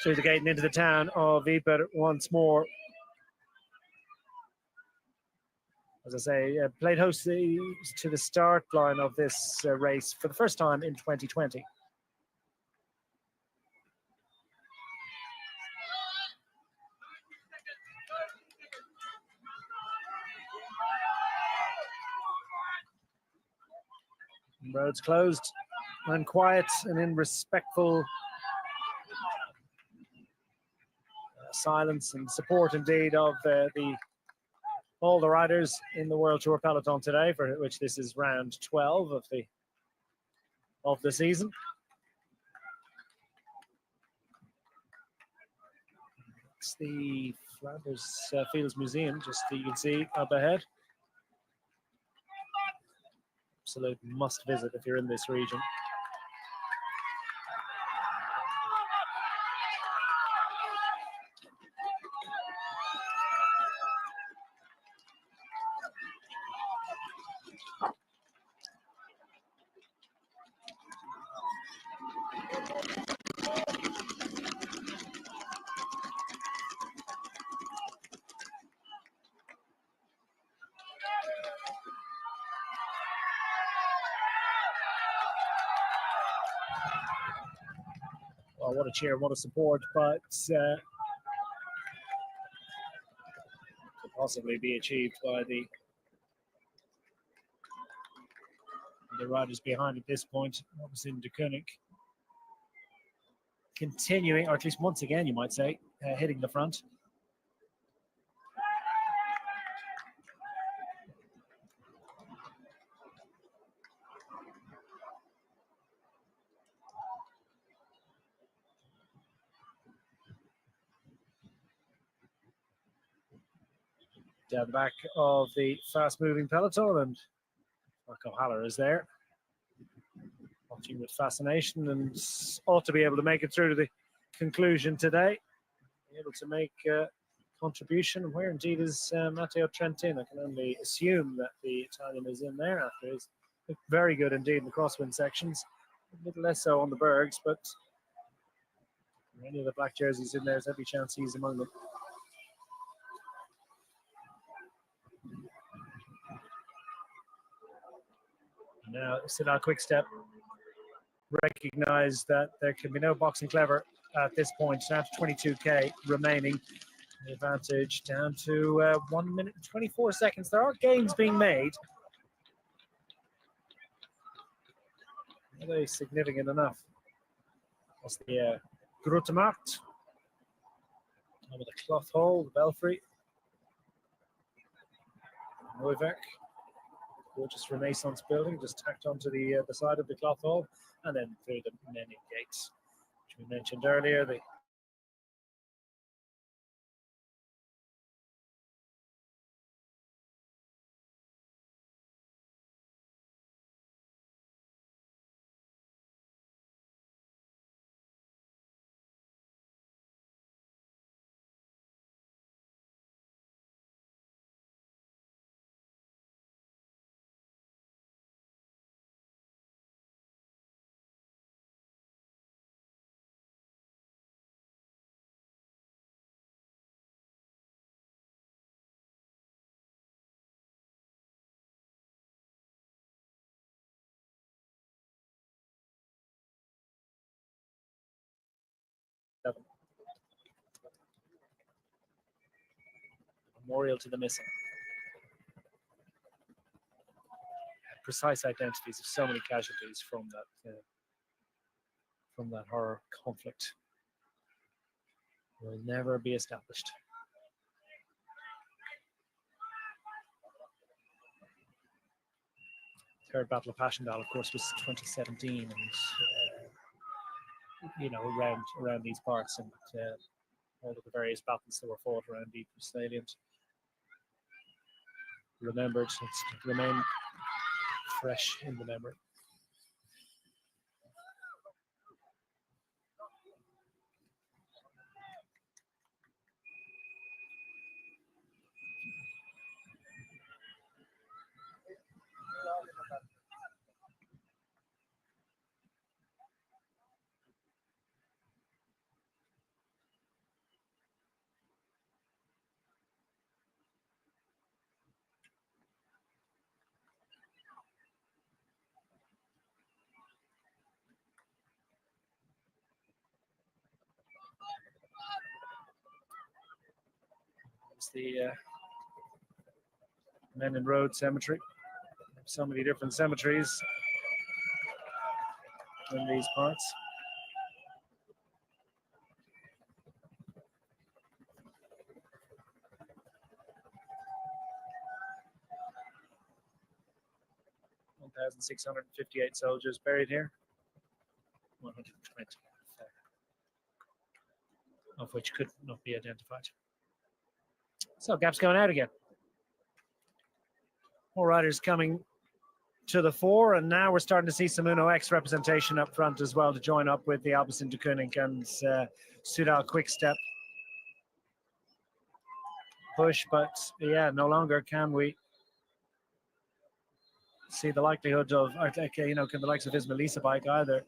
Through the gate and into the town of Ypres once more. As I say, played host to the start line of this race for the first time in 2020. Roads closed and quiet and in respectful silence and support indeed of all the riders in the World Tour Peloton today, for which this is round 12 of the season. It's the Flanders Fields Museum, just you can see up ahead. Absolute must visit if you're in this region. Well, what a cheer, what a support, but could possibly be achieved by the riders behind at this point. What was in De Koenig continuing, or at least once again, you might say, hitting the front. Down the back of the fast-moving peloton, and Marco Haller is there, watching with fascination, and ought to be able to make it through to the conclusion today. Be able to make a contribution. Where indeed is Matteo Trentin? I can only assume that the Italian is in there after his very good indeed in the crosswind sections. A little less so on the bergs, but any of the black jerseys in there, there's every chance he's among them. Now, Sidal Quickstep recognize that there can be no boxing clever at this point. Down to 22k remaining. The advantage down to 1 minute and 24 seconds. There are gains being made. Are they significant enough? That's the Grote Markt. Over the cloth hall, the belfry. Neuwerk. Gorgeous Renaissance building, just tacked onto the side of the cloth hall, and then through the many gates, which we mentioned earlier. The memorial to the missing. Precise identities of so many casualties from that horror conflict will never be established. third Battle of Passchendaele, of course, was 2017, and you know, around these parts, and all of the various battles that were fought around the salient, remembered, remain fresh in the memory. It's the Men in Road Cemetery. So many different cemeteries in these parts. (1,658) soldiers buried here. 120 of which could not be identified. So gaps going out again. More riders coming to the fore, and now we're starting to see some Uno X representation up front as well to join up with the Albison de Koning and Sudal Quickstep push. But yeah, no longer can we see the likelihood of, you know, can the likes of his Melissa bike either.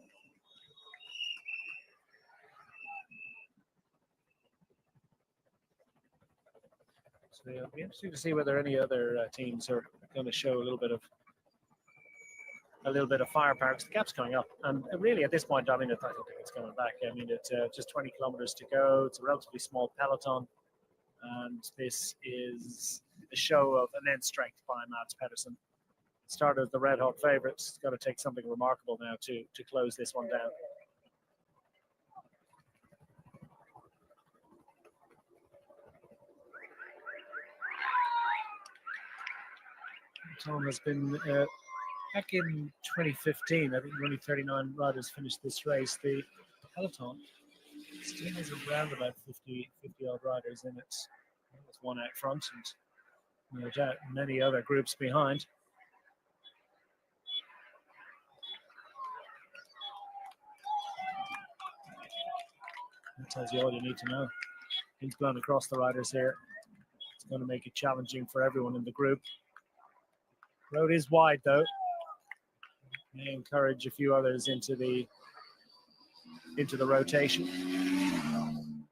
So it'll be interesting to see whether any other teams are going to show a little bit of firepower, because the gap's going up, and really at this point, I mean, I don't think it's coming back. I mean, it's just 20 kilometers to go. It's a relatively small peloton, and this is a show of immense strength by Mads Pedersen. Started the red hot favourites. It's got to take something remarkable now to close this one down. Tom has been back in 2015. I think only 39 riders finished this race. The peloton still has around about 50 odd riders in it. There's one out front, and no doubt many other groups behind. That tells you all you need to know. Wind's blown across the riders here. It's going to make it challenging for everyone in the group. Road is wide though. May encourage a few others into the rotation.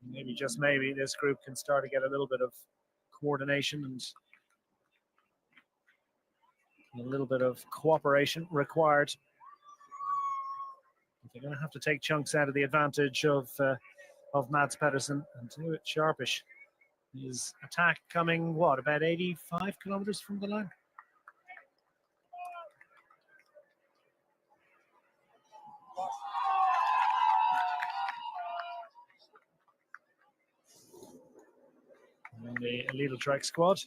Maybe, just maybe, this group can start to get a little bit of coordination and a little bit of cooperation required. They're going to have to take chunks out of the advantage of Mads Pedersen and do it sharpish. His attack coming, what, about 85 kilometers from the line? And the Lidl Trek squad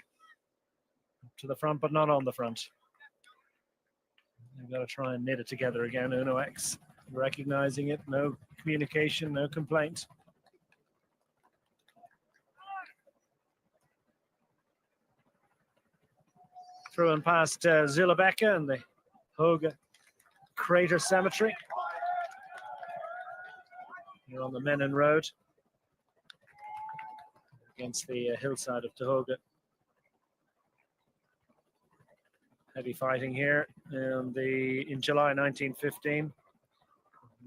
up to the front, but not on the front. They've got to try and knit it together again. Uno X recognizing it, no communication, no complaint. Through and past Zillebeke and the Hoge Crater Cemetery. Here on the Menin Road against the hillside of Hoge. Heavy fighting here in July 1915.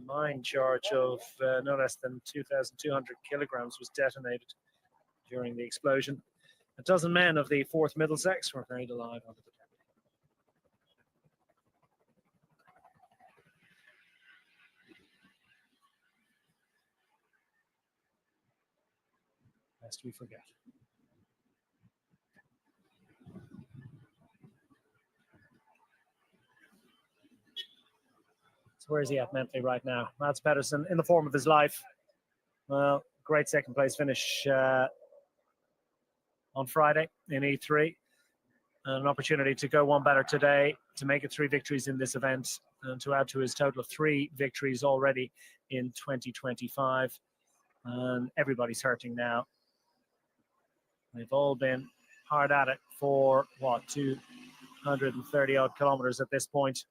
Mine charge of no less than 2,200 kilograms was detonated during the explosion. A dozen men of the 4th Middlesex were buried alive under the debris. Lest we forget. So where is he at mentally right now? Mads Pedersen in the form of his life. Well, great second place finish on Friday in E3. An opportunity to go one better today, to make it 3 victories in this event, and to add to his total of 3 victories already in 2025. And everybody's hurting now. They've all been hard at it for, what, 230 odd kilometers at this point.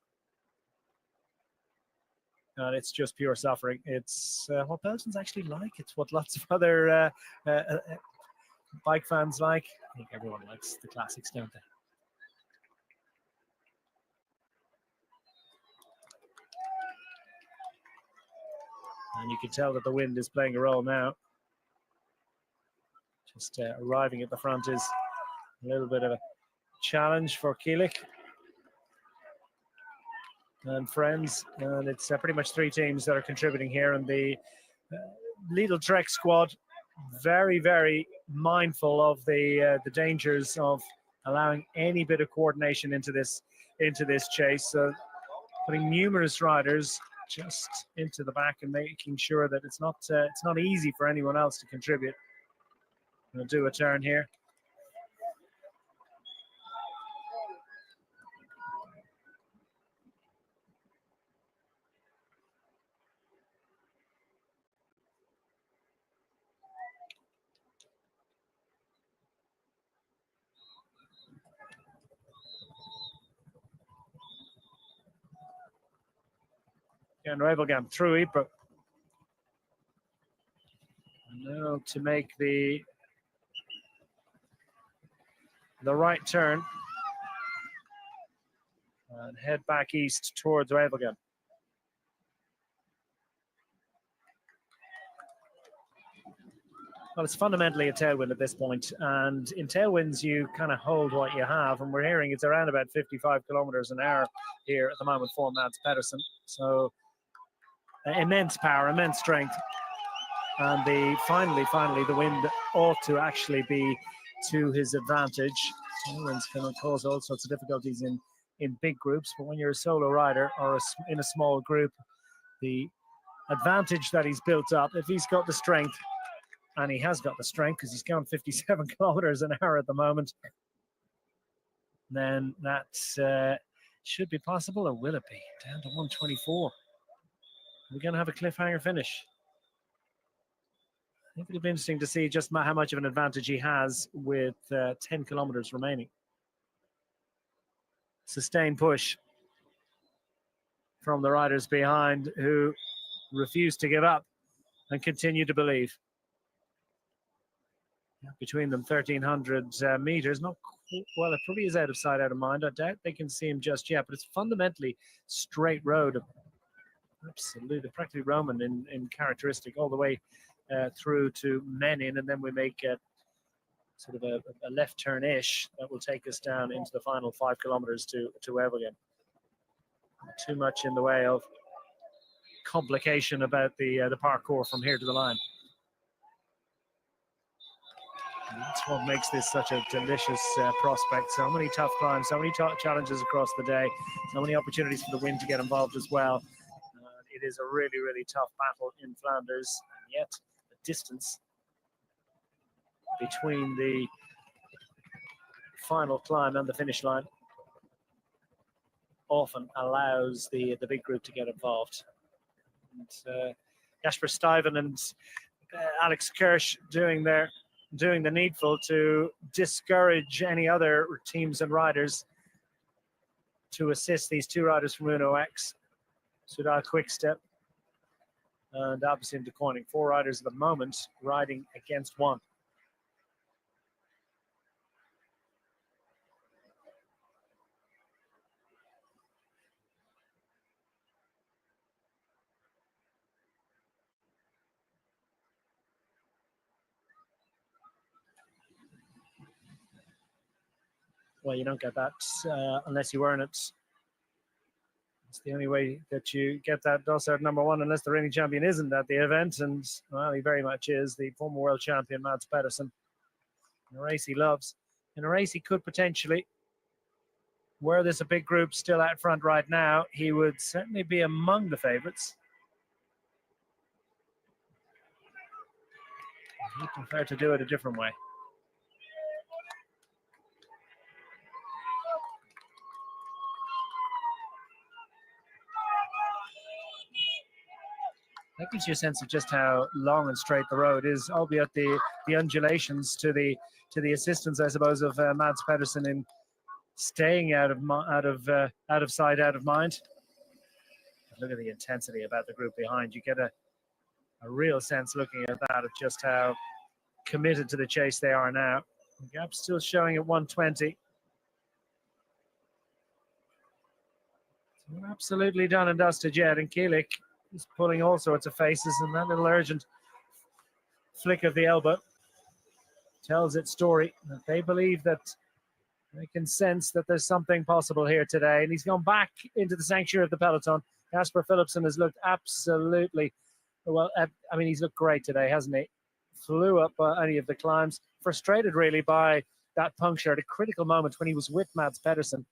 And it's just pure suffering. It's what Peloton's actually like. It's what lots of other bike fans like. I think everyone likes the classics, don't they? And you can tell that the wind is playing a role now. Just arriving at the front is a little bit of a challenge for Kielik and friends. And it's pretty much 3 teams that are contributing here. And the Lidl Trek squad, very, very mindful of the dangers of allowing any bit of coordination into this chase. So putting numerous riders just into the back and making sure that it's not easy for anyone else to contribute. We'll do a turn here. And Ravelgam through Ypres. Now to make the right turn and head back east towards Ravelgam. Well, it's fundamentally a tailwind at this point, and in tailwinds you kind of hold what you have, and we're hearing it's around about 55 kilometers an hour here at the moment for Mads Pedersen. So immense power, immense strength, and finally the wind ought to actually be to his advantage. Tailwinds can cause all sorts of difficulties in big groups, but when you're a solo rider or in a small group, the advantage that he's built up, if he's got the strength, and he has got the strength because he's going 57 kilometers an hour at the moment, then that should be possible, or will it be? Down to 124. We're going to have a cliffhanger finish. I think it'll be interesting to see just how much of an advantage he has with 10 kilometers remaining. Sustained push from the riders behind, who refuse to give up and continue to believe. Between them, 1,300 meters. Not well, it probably is out of sight, out of mind. I doubt they can see him just yet, but it's fundamentally straight road. Absolutely, practically Roman in characteristic, all the way through to Menin, and then we make sort of a left turn-ish that will take us down into the final 5 kilometers to Evergen. Not too much in the way of complication about the parkour from here to the line. And that's what makes this such a delicious prospect. So many tough climbs, so many challenges across the day, so many opportunities for the wind to get involved as well. It is a really, really tough battle in Flanders, and yet the distance between the final climb and the finish line often allows the big group to get involved. And Jasper Stuyven and Alex Kirsch doing the needful to discourage any other teams and riders to assist these 2 riders from Uno X. Sudal Quickstep and Alpecin de Koning, 4 riders at the moment riding against 1. Well, you don't get that unless you earn it. It's the only way that you get that Dossard #1, unless the reigning champion isn't at the event, and well, he very much is, the former world champion Mads Pedersen. In a race he loves, in a race he could potentially, were there's a big group still out front right now, he would certainly be among the favourites. He'd prefer to do it a different way. That gives you a sense of just how long and straight the road is, albeit the undulations to the assistance, I suppose, of Mads Pedersen in staying out of sight, out of mind. But look at the intensity about the group behind. You get a real sense looking at that of just how committed to the chase they are now. The gap's still showing at 120. So we're absolutely done and dusted yet, and Kielik is pulling all sorts of faces, and that little urgent flick of the elbow tells its story. That they believe that they can sense that there's something possible here today, and he's gone back into the sanctuary of the peloton. Jasper Philipsen has looked absolutely well. I mean, he's looked great today, hasn't he? Flew up any of the climbs, frustrated really by that puncture at a critical moment when he was with Mads Pedersen.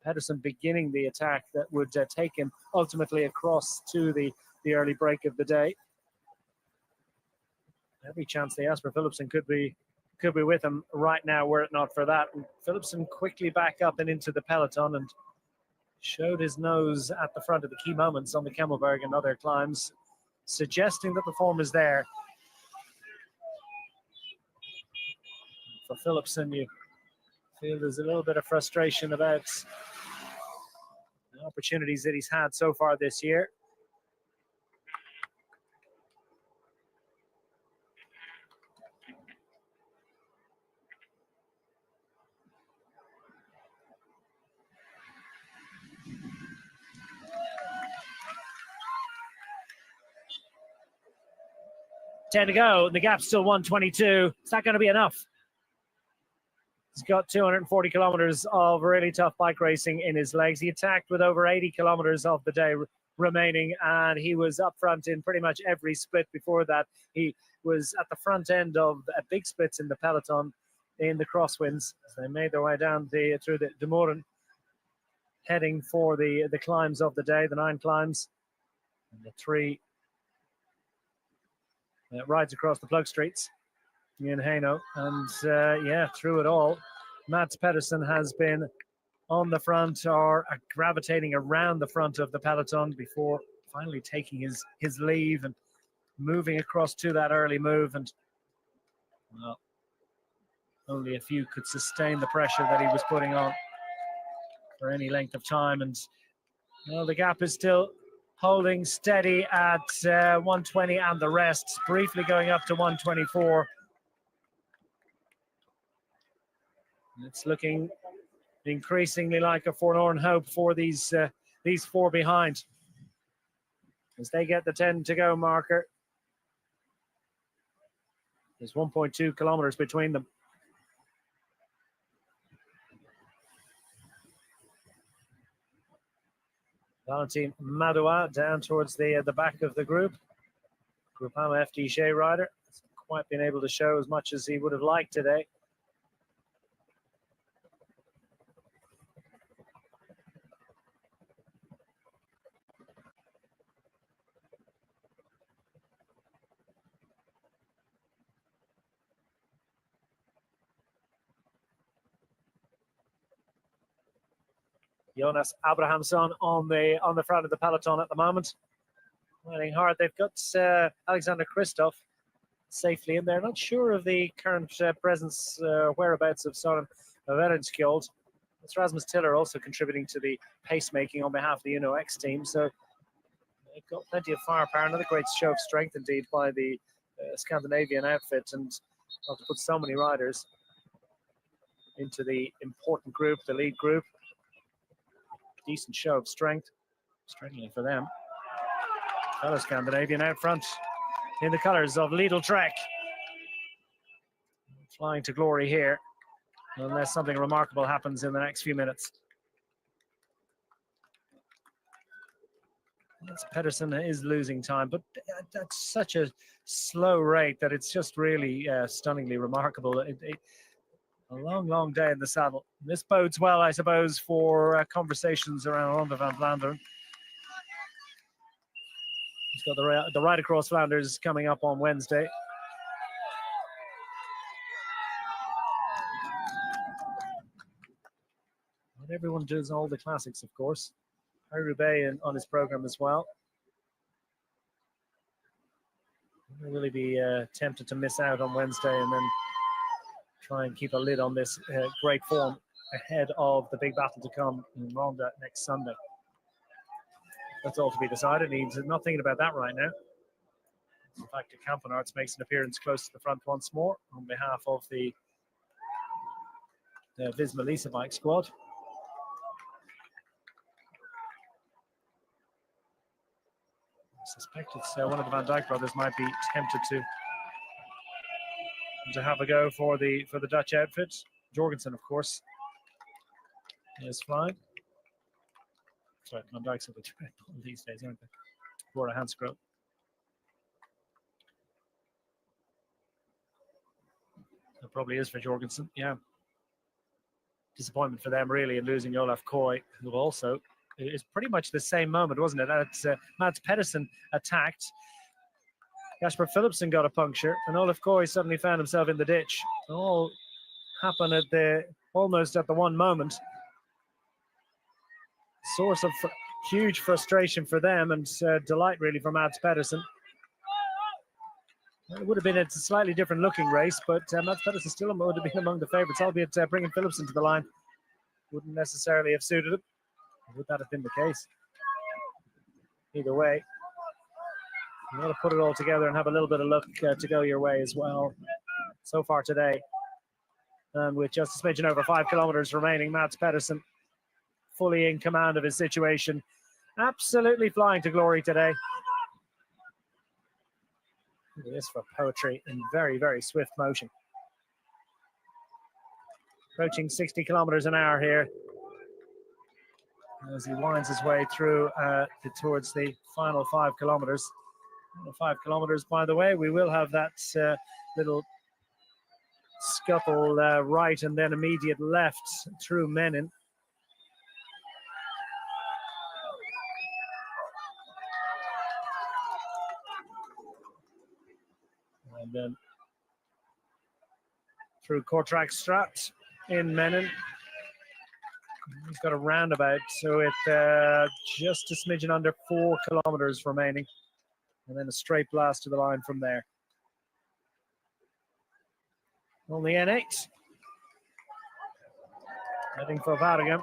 Pedersen beginning the attack that would take him ultimately across to the early break of the day. Every chance the Jasper Philipsen could be with him right now were it not for that. And Philipsen quickly back up and into the peloton and showed his nose at the front of the key moments on the Kemmelberg and other climbs, suggesting that the form is there. For Philipsen, you feel there's a little bit of frustration about the opportunities that he's had so far this year. Ten to go, and the gap's still 122. Is that going to be enough? He's got 240 kilometers of really tough bike racing in his legs. He attacked with over 80 kilometers of the day remaining, and he was up front in pretty much every split before that. He was at the front end of big splits in the peloton in the Crosswinds. So they made their way down through the De Moeren, heading for the climbs of the day, the 9 climbs, and the 3 rides across the plug streets in Haino. And yeah, through it all, Mads Pedersen has been on the front or gravitating around the front of the peloton before finally taking his leave and moving across to that early move. And well, only a few could sustain the pressure that he was putting on for any length of time. And well, the gap is still holding steady at 120 and the rest, briefly going up to 124. It's looking increasingly like a forlorn hope for these 4 behind as they get the 10 to go marker. There's 1.2 kilometers between them. Valentin Madoua down towards the back of the group. Groupama FDJ rider. Hasn't quite been able to show as much as he would have liked today. Jonas Abrahamsson on the front of the peloton at the moment, running hard. They've got Alexander Kristoff safely in there. Not sure of the current presence, whereabouts of Søren Werenskjold. It's Rasmus Tiller also contributing to the pacemaking on behalf of the Uno X team. So they've got plenty of firepower. Another great show of strength indeed by the Scandinavian outfit, and not to put so many riders into the important group, the lead group. Decent show of strength, strangely for them. Fellow Scandinavian out front in the colours of Lidl Trek. Flying to glory here, unless something remarkable happens in the next few minutes. Pedersen is losing time, but that's such a slow rate that it's just really stunningly remarkable. A long, long day in the saddle. This bodes well, I suppose, for conversations around Ronde van Vlaanderen. He's got the ride across Flanders coming up on Wednesday. Not everyone does all the classics, of course. Paris-Roubaix on his program as well. Will he be tempted to miss out on Wednesday and then try and keep a lid on this great form ahead of the big battle to come in Ronda next Sunday? That's all to be decided. He's not thinking about that right now. In fact, Kampenarts makes an appearance close to the front once more on behalf of the Visma Lisa bike squad. I suspect it's one of the Van Dijk brothers might be tempted to have a go for the Dutch outfit. Jorgensen, of course, is flying. Sorry, Van Dijk's a bit these days, aren't they? Bora Hansgrohe. It probably is for Jorgensen, yeah. Disappointment for them, really, in losing Olaf Koy, who also is pretty much the same moment, wasn't it? Mads Pedersen attacked. Jasper Philipsen got a puncture, and Olaf Koy suddenly found himself in the ditch. It all happened at almost at the one moment. Source of huge frustration for them and delight, really, for Mads Pedersen. It would have been a slightly different looking race, but Mads Pedersen still would have been among the favourites, albeit bringing Philipsen to the line wouldn't necessarily have suited him. Would that have been the case? Either way, you got to put it all together and have a little bit of luck to go your way as well. So far today, and with just a smidgen over 5 kilometres remaining, Mads Pedersen fully in command of his situation. Absolutely flying to glory today. Look at this for poetry in very, very swift motion. Approaching 60 kilometers an hour here as he winds his way through towards the final 5 kilometers. 5 kilometers, by the way, we will have that little scuttle right and then immediate left through Menin. And then through Kortrijk Straat in Menin. He's got a roundabout, so it's just a smidgen under 4 kilometers remaining. And then a straight blast to the line from there. On the N8. Heading for Waregem.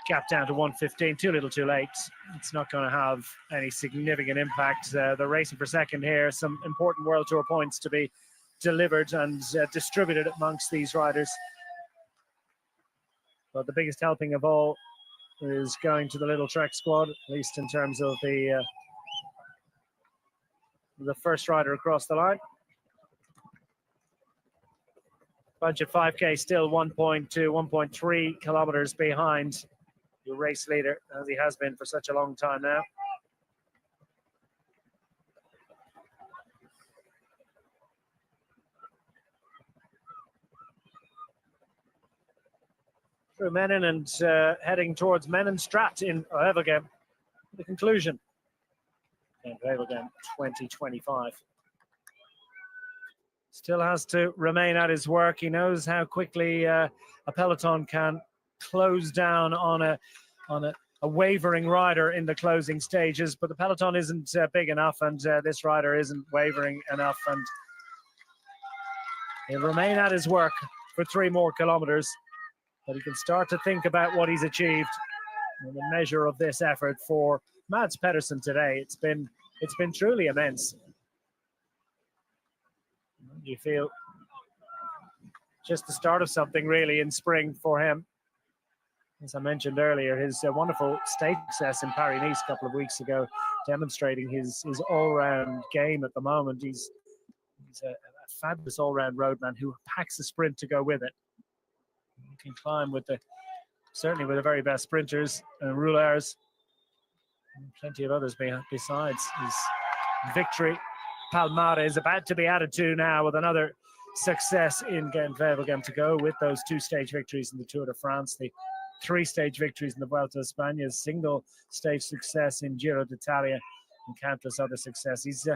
Gap down to 1:15, too little too late. It's not going to have any significant impact. The racing for second here, some important World Tour points to be delivered and distributed amongst these riders. But the biggest helping of all is going to the Little Trek squad, at least in terms of the first rider across the line. Budget 5K still 1.2, 1.3 kilometers behind the race leader, as he has been for such a long time now. Through Menin and heading towards Menenstraat in Waregem. The conclusion in Waregem 2025. Still has to remain at his work. He knows how quickly a peloton can close down on a wavering rider in the closing stages, but the peloton isn't big enough, and this rider isn't wavering enough, and he'll remain at his work for 3 more kilometers, but he can start to think about what he's achieved and the measure of this effort for Mads Pedersen today. It's been truly immense. You feel just the start of something really in spring for him. As I mentioned earlier, his wonderful stage success in Paris-Nice a couple of weeks ago, demonstrating his all-round game at the moment. He's a fabulous all-round roadman who packs a sprint to go with it. He can climb certainly with the very best sprinters and rouleurs, and plenty of others besides his victory Palmare is about to be added to now with another success in Kemmelberg to go with those 2-stage victories in the Tour de France, the 3-stage victories in the Vuelta a España, single-stage success in Giro d'Italia, and countless other success. He's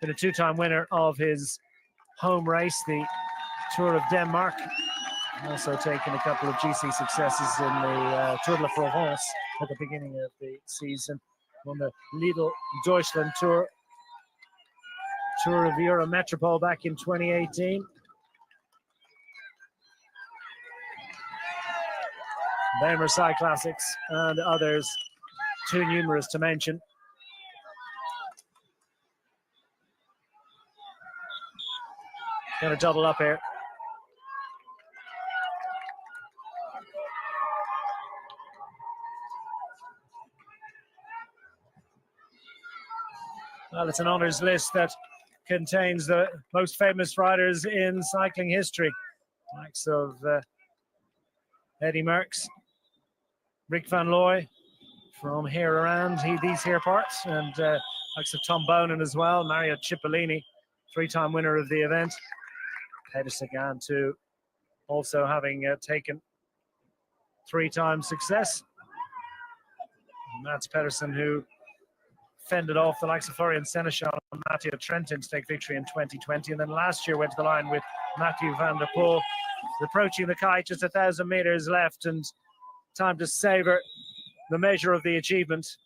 been a 2-time winner of his home race, the Tour of Denmark. Also taken a couple of GC successes in the Tour de la Provence at the beginning of the season. Won the Lidl Deutschland Tour of Euro Metropole back in 2018. Weimar Classics and others, too numerous to mention. Going to double up here. Well, it's an honours list that contains the most famous riders in cycling history. Likes of Eddy Merckx, Rick van Looy from here around these here parts, and likes of Tom Bonen as well, Mario Cipollini, 3-time winner of the event. Peter Sagan too, also having taken 3-time success. Mats Pedersen, who fended off the likes of Florian Seneschal and Matteo Trentin to take victory in 2020, and then last year went to the line with Mathieu van der Poel, approaching the kite, just 1,000 meters left, and time to savor the measure of the achievement.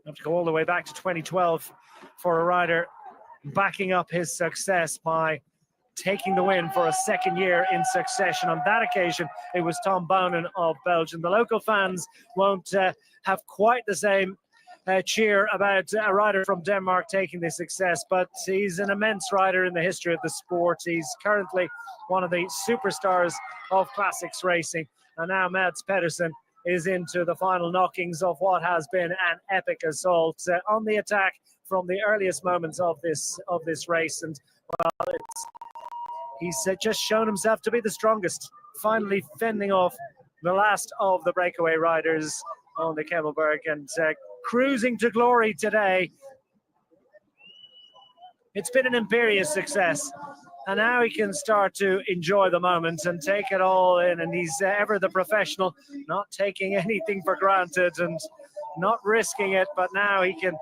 Have to go all the way back to 2012 for a rider backing up his success by taking the win for a 2nd year in succession. On that occasion, it was Tom Bonen of Belgium. The local fans won't have quite the same cheer about a rider from Denmark taking this success, but he's an immense rider in the history of the sport. He's currently one of the superstars of classics racing, and now Mads Pedersen is into the final knockings of what has been an epic assault on the attack from the earliest moments of this race. And well, he's just shown himself to be the strongest, finally fending off the last of the breakaway riders on the Kemmelberg and cruising to glory today. It's been an imperious success, and now he can start to enjoy the moment and take it all in, and he's ever the professional, not taking anything for granted and not risking it, but now he can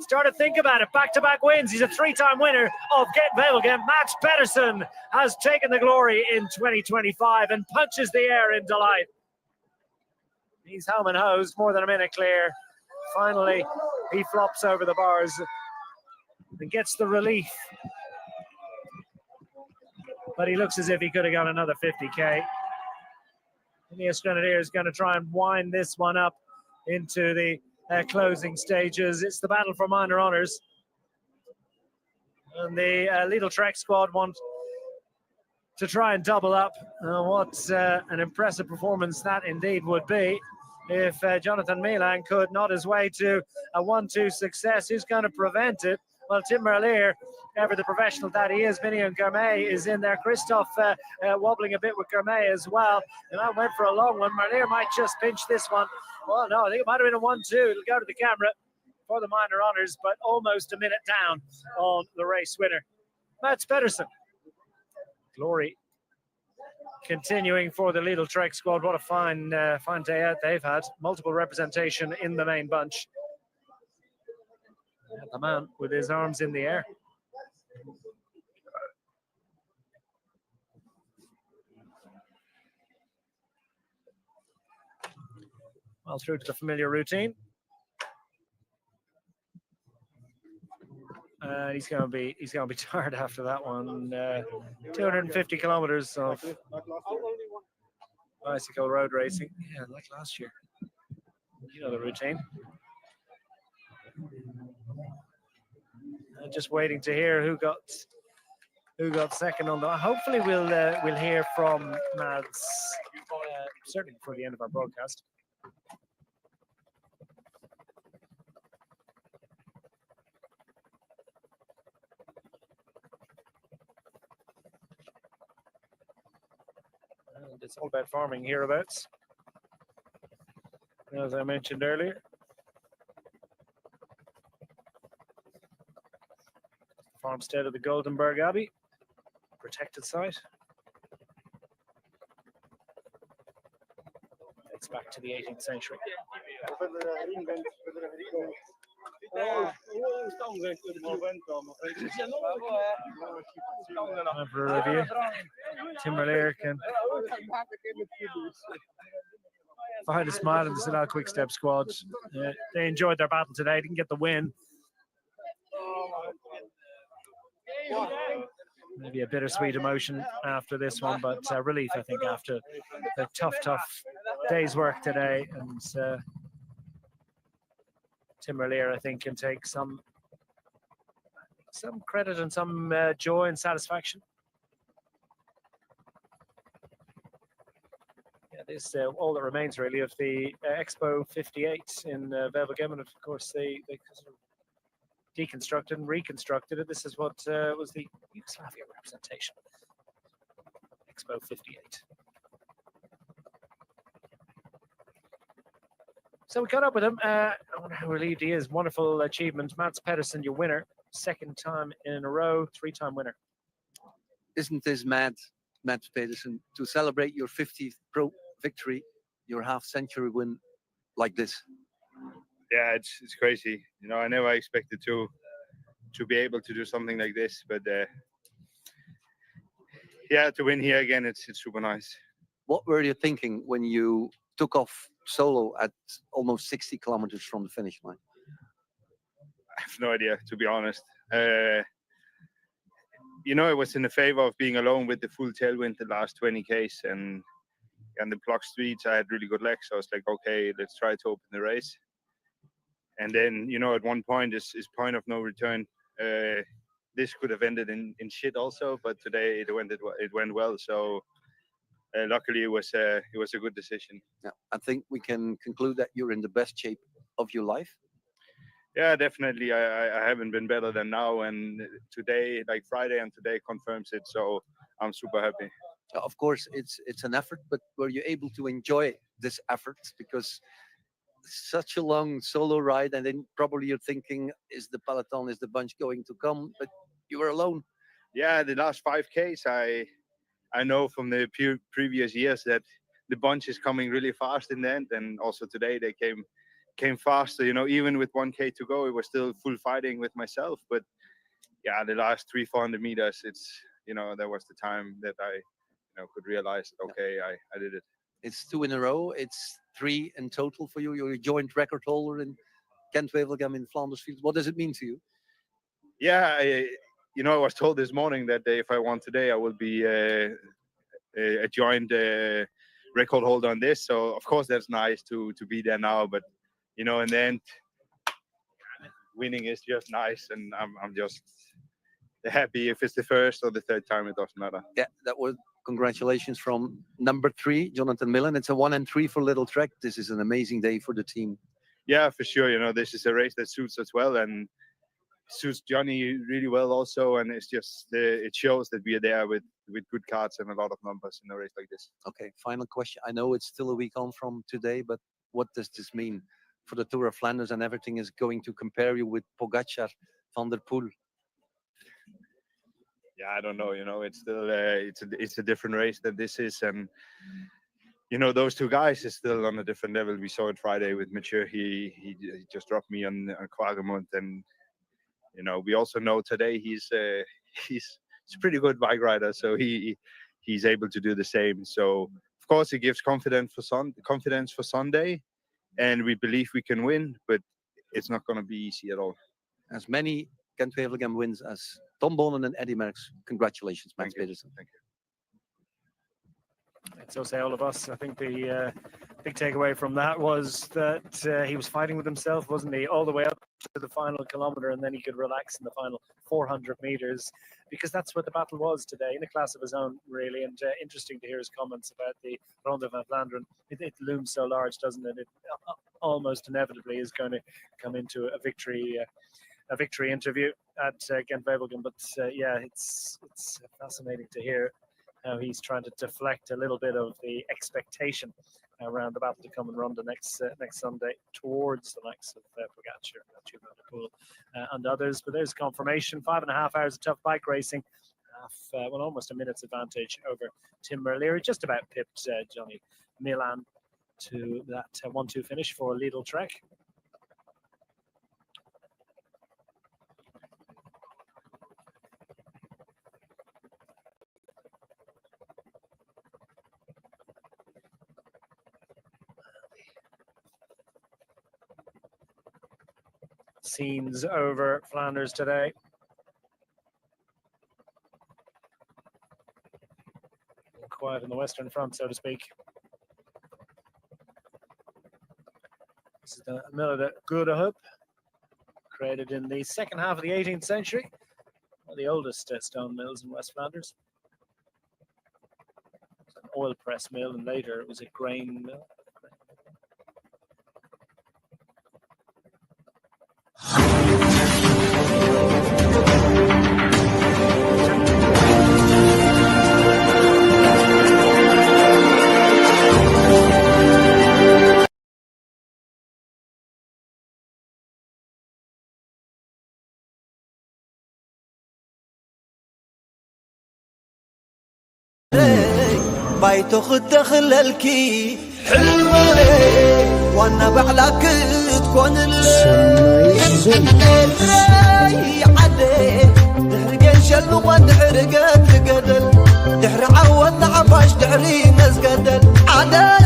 start to think about it. Back-to-back wins. He's a 3-time winner of Kemmelberg. Mats Pedersen has taken the glory in 2025 and punches the air in delight. He's home and hosed, more than a minute clear. Finally, he flops over the bars and gets the relief. But he looks as if he could have got another 50k. Ineos Grenadier is going to try and wind this one up into the closing stages. It's the battle for minor honours. And the Lidl Trek squad want to try and double up. What an impressive performance that indeed would be if Jonathan Milan could nod his way to a 1-2 success. Who's going to prevent it? Well, Tim Merlier, ever the professional that he is. Biniam Girmay is in there. Christophe wobbling a bit with Girmay as well. And that went for a long one. Merlier might just pinch this one. Well, no, I think it might have been a 1-2. It'll go to the camera for the minor honours, but almost a minute down on the race winner, Mats Pedersen. Glory continuing for the Lidl Trek squad. What a fine day out they've had. Multiple representation in the main bunch. And the man with his arms in the air. Well, through to the familiar routine. He's going to be tired after that one. 250 kilometers of bicycle road racing. Yeah, like last year. You know the routine. Just waiting to hear who got second on the. Hopefully, we'll hear from Mads certainly before the end of our broadcast. And it's all about farming hereabouts, as I mentioned earlier. farmstead of the Goldenberg Abbey, protected site. Dates back to the 18th century. Time for a review. Timberlake can find a smile in the St. Quick Step squad. They enjoyed their battle today, didn't get the win. Maybe a bittersweet emotion after this one, but relief, I think, after the tough day's work today. And Timberlake, I think, can take some credit and some joy and satisfaction. Yeah, this is all that remains really of the Expo 58 in Wevelgem, and of course they sort of deconstructed and reconstructed it. This is what was the Yugoslavia representation. Expo 58. So we caught up with him. I wonder how relieved he is. Wonderful achievement. Mats Pedersen, your winner. Second time in a row, 3-time winner. Isn't this mad, Mats Pedersen, to celebrate your 50th pro victory, your half-century win like this? Yeah, it's crazy. You know, I never expected to be able to do something like this, but yeah, to win here again, it's super nice. What were you thinking when you took off solo at almost 60 kilometers from the finish line? I have no idea, to be honest. You know, it was in the favor of being alone with the full tailwind the last 20 Ks, and the block streets, I had really good legs. So I was like, okay, let's try to open the race. And then, you know, at one point is point of no return. This could have ended in shit also, but today it went well. So luckily it was a good decision. Yeah, I think we can conclude that you're in the best shape of your life. Yeah, definitely. I haven't been better than now, and today, like Friday and today, confirms it. So I'm super happy. Of course, it's an effort, but were you able to enjoy this effort? Because such a long solo ride, and then probably you're thinking, is the peloton, is the bunch going to come? But you were alone. Yeah, the last 5Ks, I know from the previous years that the bunch is coming really fast in the end, and also today they came faster. You know, even with 1K to go, it was still full fighting with myself. But yeah, the last 300-400 meters, it's, you know, that was the time that I, you know, could realize that, okay, I did it. It's 2 in a row. It's 3 in total for you. You're a joint record holder in Gent-Wevelgem in Flanders Fields. What does it mean to you? Yeah, you know, I was told this morning that if I won today, I will be a joint record holder on this. So of course that's nice to be there now. But you know, in the end, winning is just nice, and I'm just happy if it's the first or the third time. It doesn't matter. Yeah, that was congratulations from number 3, Jonathan Millen. It's a 1 and 3 for Little Trek. This is an amazing day for the team. Yeah, for sure. You know, this is a race that suits us well and suits Johnny really well also. And it's just it shows that we are there with good cards and a lot of numbers in a race like this. Okay, final question. I know it's still a week on from today, but what does this mean for the Tour of Flanders? And everything is going to compare you with Pogačar, Van der Poel. Yeah, I don't know. You know, it's still it's a different race that this is, and you know, those two guys is still on a different level. We saw it Friday with Mathieu. He just dropped me on Quaremont, and you know, we also know today he's a pretty good bike rider, so he's able to do the same. So of course it gives confidence for Sunday, and we believe we can win, but it's not going to be easy at all. As many Gent-Wevelgem wins as Tom Bonen and Eddy Merckx. Congratulations, Mats Pedersen. Thank you. So say all of us. I think the big takeaway from that was that he was fighting with himself, wasn't he, all the way up to the final kilometer, and then he could relax in the final 400 meters, because that's what the battle was today, in a class of his own, really. And interesting to hear his comments about the Ronde van Vlaanderen. It looms so large, doesn't it? It almost inevitably is going to come into a victory interview at Gent-Wevelgem. But yeah, it's fascinating to hear how he's trying to deflect a little bit of the expectation around the battle to come in Ronda next Sunday towards the likes of Pogacar, and others. But there's confirmation: 5.5 hours of tough bike racing. Almost a minute's advantage over Tim Merlier. Just about pipped Johnny Milan to that 1-2 finish for Lidl Trek. Scenes over Flanders today. Quiet in the Western Front, so to speak. This is the mill de Goedehoop, created in the second half of the 18th century. One of the oldest stone mills in West Flanders. It's an oil press mill, and later it was a grain mill. بايتو خد خلالكي حلوة وانا بعلاك تكون اللي عدي دحرقين شلو ودحرقات قدل دحر عوض عباش دحري ناس قدل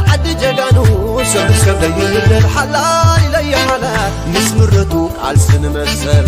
عدي جقانو سمسم ليل الحلال لي حلال نسمرتوك عالسن مرسل